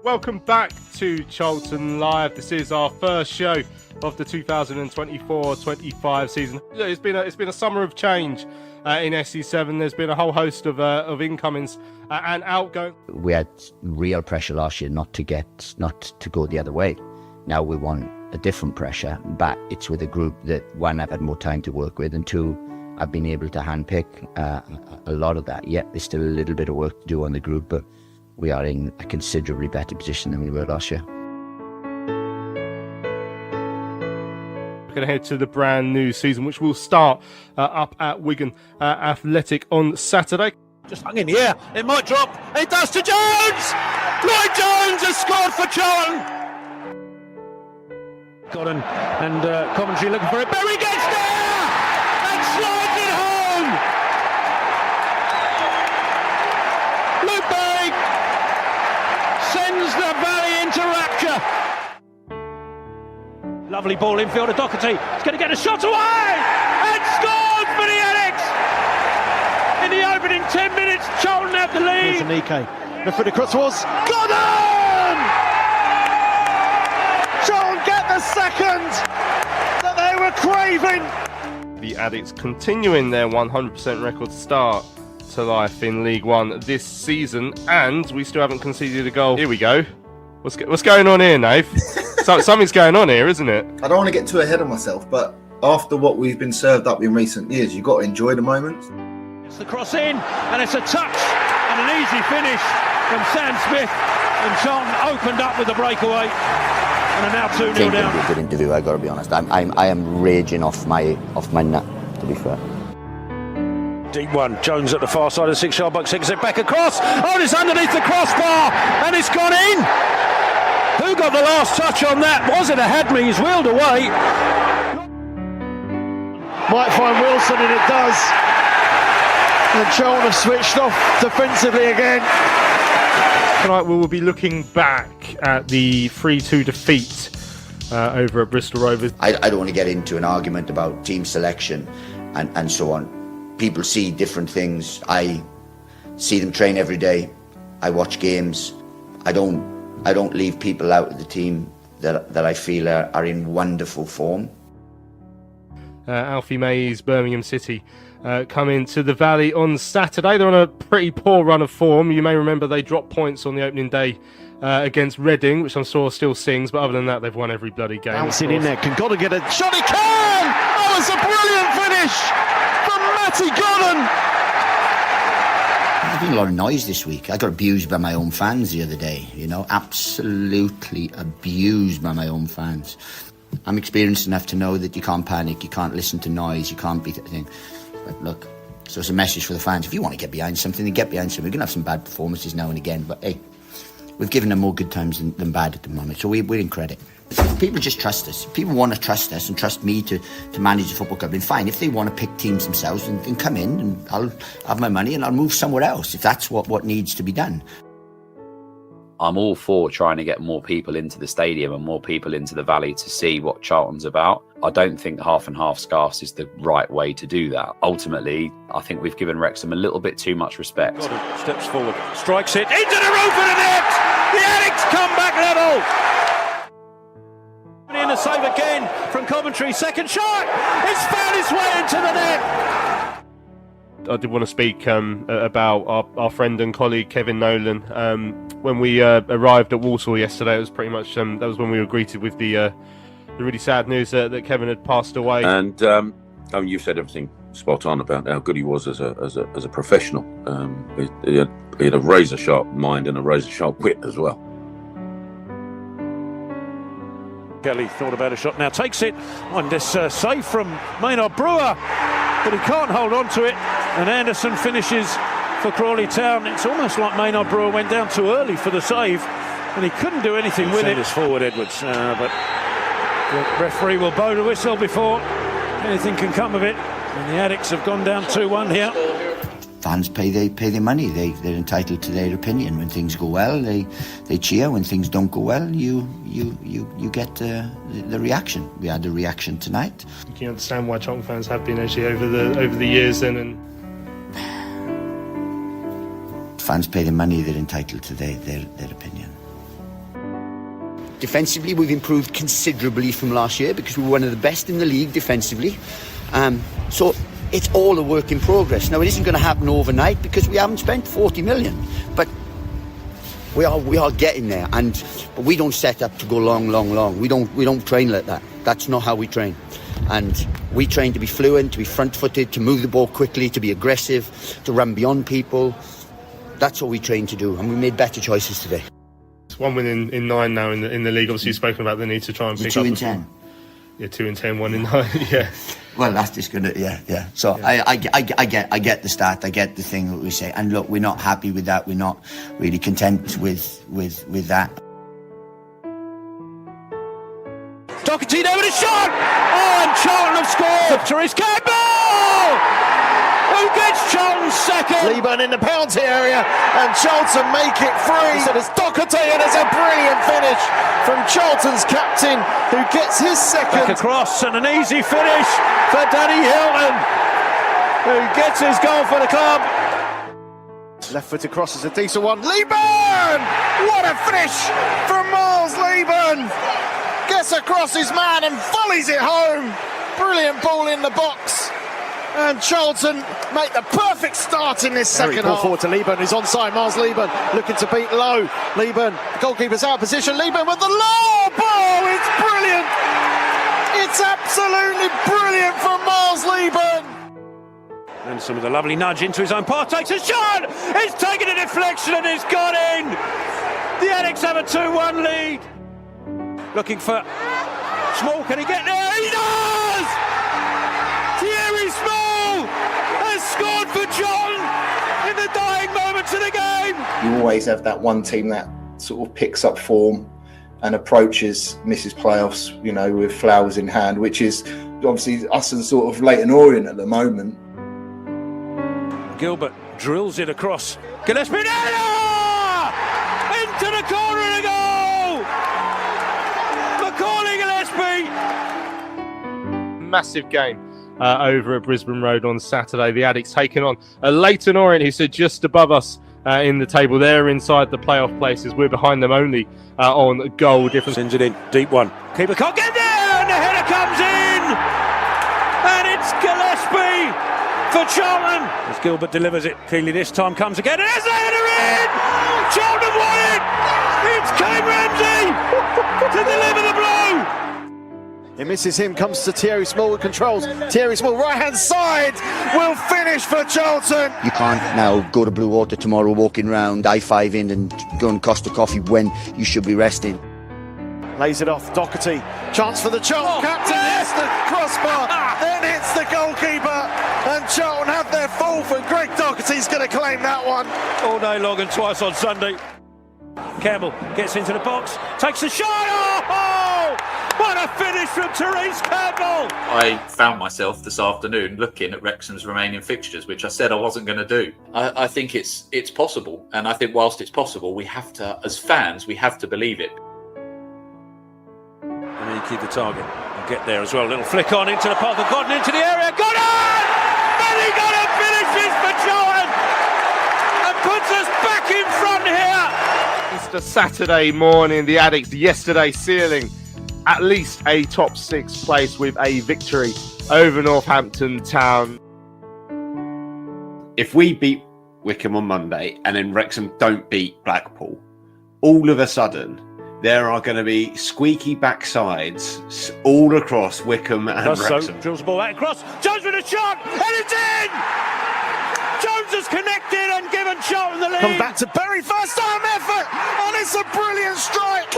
Welcome back to Charlton Live. This is our first show of the 2024-25 season. It's been a summer of change in SC7. There's been a whole host of incomings and outgoing. We had real pressure last year not to go the other way. Now we want a different pressure, but it's with a group that, one, I've had more time to work with, and two, I've been able to handpick a lot of that. Yeah, there's still a little bit of work to do on the group, but we are in a considerably better position than we were last year. We're going to head to the brand new season, which will start up at Wigan Athletic on Saturday. Just hung in the air. It might drop. It does to Jones! Lloyd Jones has scored for Charlton! Godden and Coventry looking for it. Berry gets there! And slides it home! Luke Berry sends the Valley into rapture. Lovely ball infield to Doherty. He's going to get a shot away! And scored for the Alex! In the opening 10 minutes, Charlton have the lead. Here's Anike. The foot across was Godden! Charlton get the second that they were craving. The Addicts continuing their 100% record start to life in League One this season, and we still haven't conceded a goal. Here we go. What's going on here, Nave? Something's going on here, isn't it? I don't want to get too ahead of myself, but after what we've been served up in recent years, you've got to enjoy the moments. It's the cross in, and it's a touch and an easy finish from Sam Smith, and Charlton opened up with the breakaway and are now 2-0 down. A good interview, I got to be honest. I am raging off my nut, to be fair. Deep one, Jones at the far side of the 6-yard box, takes it back across. Oh, it's underneath the crossbar, and it's gone in. Who got the last touch on that? Was it a Hadley? He's wheeled away. Might find Wilson, and it does. And Charlton have switched off defensively again. Tonight we will be looking back at the 3-2 defeat over at Bristol Rovers. I don't want to get into an argument about team selection and so on. People see different things. I see them train every day. I watch games. I don't leave people out of the team that I feel are in wonderful form. Alfie May's Birmingham City come into the Valley on Saturday. They're on a pretty poor run of form. You may remember they dropped points on the opening day against Reading, which I'm sure still sings, but other than that, they've won every bloody game. Bouncing in there, can Godden get a shot? He can! Oh, it's a brilliant finish from Matty Godden! There's been a lot of noise this week. I got abused by my own fans the other day, absolutely abused by my own fans. I'm experienced enough to know that you can't panic, you can't listen to noise, you can't be thing. But look, so it's a message for the fans. If you want to get behind something, then get behind something. We're going to have some bad performances now and again, but hey, we've given them more good times than bad at the moment, so we're in credit. People just trust us. People want to trust us and trust me to manage the football club. Then fine, if they want to pick teams themselves, then come in and I'll have my money and I'll move somewhere else if that's what needs to be done. I'm all for trying to get more people into the stadium and more people into the Valley to see what Charlton's about. I don't think half and half scarves is the right way to do that. Ultimately, I think we've given Wrexham a little bit too much respect. Godden steps forward, strikes it into the roof of the net! The Addicts come back level! In a save again from Coventry, second shot! It's found its way into the net! I did want to speak about our friend and colleague Kevin Nolan. When we arrived at Walsall yesterday, it was pretty much that was when we were greeted with the really sad news that Kevin had passed away. And you've said everything spot on about how good he was as a professional. He had a razor sharp mind and a razor sharp wit as well. Kelly thought about a shot, now takes it on this save from Maynard Brewer, but he can't hold on to it, and Anderson finishes for Crawley Town. It's almost like Maynard Brewer went down too early for the save, and he couldn't do anything with it. Forward Edwards, but the referee will blow the whistle before anything can come of it, and the Addicts have gone down 2-1 here. Fans pay their money. They're entitled to their opinion. When things go well, they cheer. When things don't go well, you get the reaction. We had the reaction tonight. Can you understand why Charlton fans have been actually over the years then? And fans pay their money. They're entitled to their opinion. Defensively, we've improved considerably from last year because we were one of the best in the league defensively. So it's all a work in progress. Now, it isn't going to happen overnight because we haven't spent 40 million, but we are getting there. But we don't set up to go long. We don't train like that. That's not how we train. And we train to be fluent, to be front-footed, to move the ball quickly, to be aggressive, to run beyond people. That's what we train to do, and we made better choices today. It's 1 win in 9 now in the league. Obviously, you've spoken about the need to try and pick 2 up. 2 in 10. Yeah, 2 in 10, 1 in 9. Yeah. Well, that's just gonna, yeah. So yeah. I get the start. I get the thing that we say, and look, we're not happy with that. We're not really content with that. Doherty over the shot! Oh, and Charlton have scored! Therese Campbell! Who gets Charlton's second? Leeburn in the penalty area, and Charlton make it free. So there's Doherty, and it's a brilliant finish from Charlton's captain, who gets his second. Back across, and an easy finish for Danny Hilton, who gets his goal for the club. Left foot across is a decent one. Leeburn! What a finish from Miles Leeburn! Gets across his man and volleys it home. Brilliant ball in the box. And Charlton make the perfect start in this second half. Forward to Leeburn, who's onside. Miles Leeburn looking to beat low. Leeburn, goalkeeper's out of position. Leeburn with the low ball. It's brilliant. It's absolutely brilliant from Miles Leeburn. And some of the lovely nudge into his own path. Takes a shot. It's taken a deflection and it's gone in. The Addicts have a 2-1 lead. Looking for Small. Can he get there? He does! Thierry Small has scored for Charlton in the dying moments of the game. You always have that one team that sort of picks up form and approaches Mrs. Playoffs, you know, with flowers in hand, which is obviously us and sort of Leighton Orient at the moment. Gilbert drills it across. Gillespie into the corner and a goal! Macaulay Gillespie! Massive game over at Brisbane Road on Saturday. The Addicts taking on Leighton Orient, who sit just above us in the table. They're inside the playoff places. We're behind them only on goal difference. Sends it in, deep one. Keeper can't get there, and the header comes in! And it's Gillespie for Charlton. As Gilbert delivers it, Keeley this time comes again, and there's the header in! Charlton won it! It's Kane Ramsey to deliver the blow! He misses him, comes to Thierry Small with controls. Thierry Small, right-hand side, will finish for Charlton. You can't now go to Blue Water tomorrow, walking round, high-fiving and going Costa Coffee when you should be resting. Lays it off, Doherty. Chance for the Charlton captain, hits the crossbar, then hits the goalkeeper. And Charlton have their fourth, and Greg Doherty's going to claim that one. All day long and twice on Sunday. Campbell gets into the box, takes a shot. Oh! What a finish from Therese Campbell! I found myself this afternoon looking at Wrexham's remaining fixtures, which I said I wasn't going to do. I think it's possible, and I think whilst it's possible, we have to, as fans, we have to believe it. And then you keep the target and get there as well. A little flick on into the path of Godden, into the area. Godden! And he got a finishes for Charlton and puts us back in front here. It's the Saturday morning. The Addicts yesterday sealing at least a top 6 place with a victory over Northampton Town. If we beat Wycombe on Monday and then Wrexham don't beat Blackpool, all of a sudden there are going to be squeaky backsides all across Wycombe and Wrexham. Drills the ball out across. Jones with a shot, and it's in! Jones has connected and given Charlton the lead. Comes back to Berry, first time effort, and it's a brilliant strike.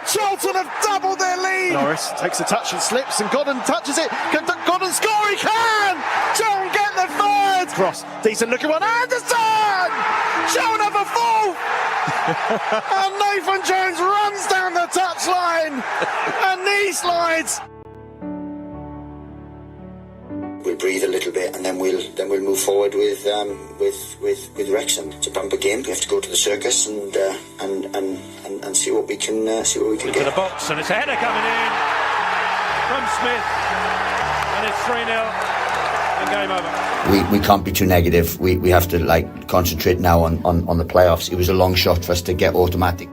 Charlton have doubled their lead. Norris takes a touch and slips, and Godden touches it. Can Godden score? He can! Charlton get the third. Cross, decent looking one. Anderson! Charlton have a fourth. And Nathan Jones runs down the touchline and knee slides. We'll breathe a little bit, and then we'll move forward with Wrexham. It's a bumper game. We have to go to the circus and see what we can Into get. the box, and it's a header coming in from Smith, and it's 3-0 and game over. We can't be too negative. We have to concentrate now on the playoffs. It was a long shot for us to get automatic.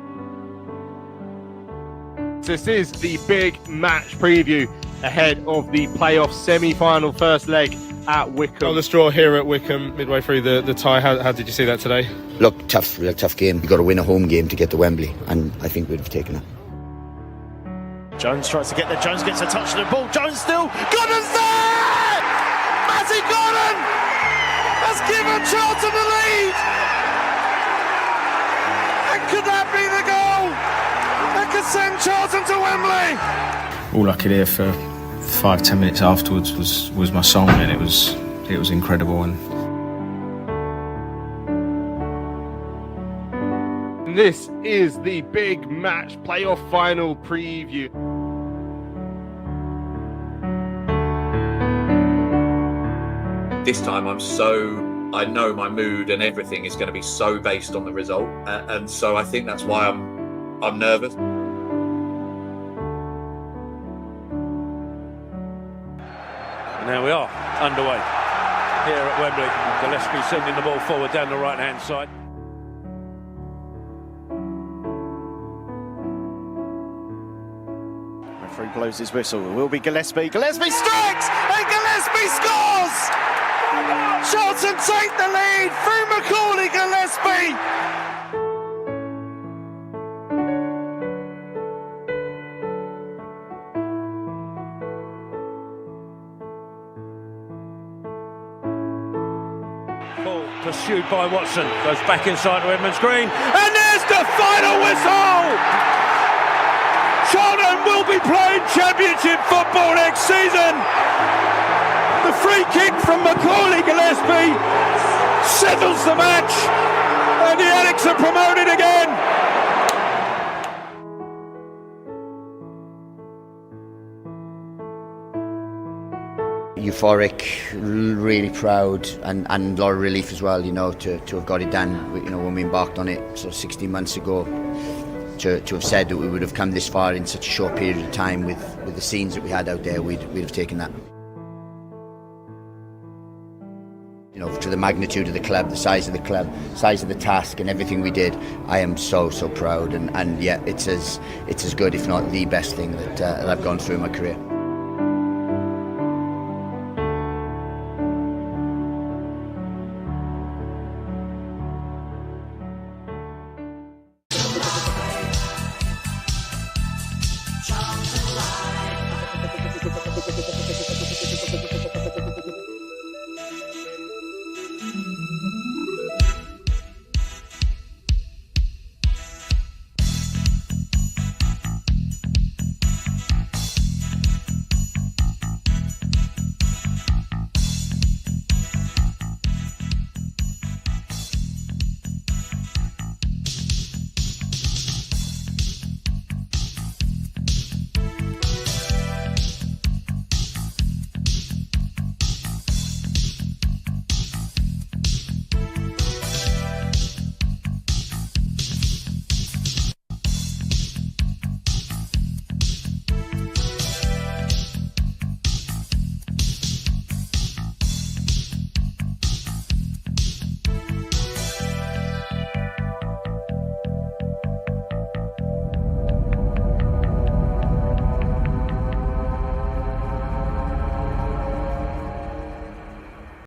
This is the big match preview ahead of the playoff semi-final first leg at Wycombe. On the straw here at Wycombe, midway through the tie. How did you see that today? Look, real tough game. You've got to win a home game to get to Wembley, and I think we'd have taken it. Jones tries to get there. Jones gets a touch of the ball. Jones still. Godden's there! Matty Godden has given Charlton the lead. And could that be the goal that could send Charlton to Wembley? All I could hear for 5-10 minutes afterwards was my song, and it was incredible. And this is the big match playoff final preview. This time I know my mood and everything is going to be so based on the result, and so I think that's why I'm nervous. Now we are underway here at Wembley. Gillespie sending the ball forward down the right-hand side. Referee blows his whistle. It will be Gillespie. Gillespie strikes, and Gillespie scores! Charlton take the lead through Macaulay Gillespie. Pursued by Watson, goes back inside to Edmonds Green, and there's the final whistle! Charlton will be playing Championship football next season! The free kick from Macaulay Gillespie settles the match, and the Addicts are promoted again! Euphoric, really proud, and a lot of relief as well, to have got it done. When we embarked on it 16 months ago, to have said that we would have come this far in such a short period of time with the scenes that we had out there, we'd have taken that. To the magnitude of the club, the size of the club, size of the task, and everything we did, I am so proud, and yeah, it's as good, if not the best thing that I've gone through in my career.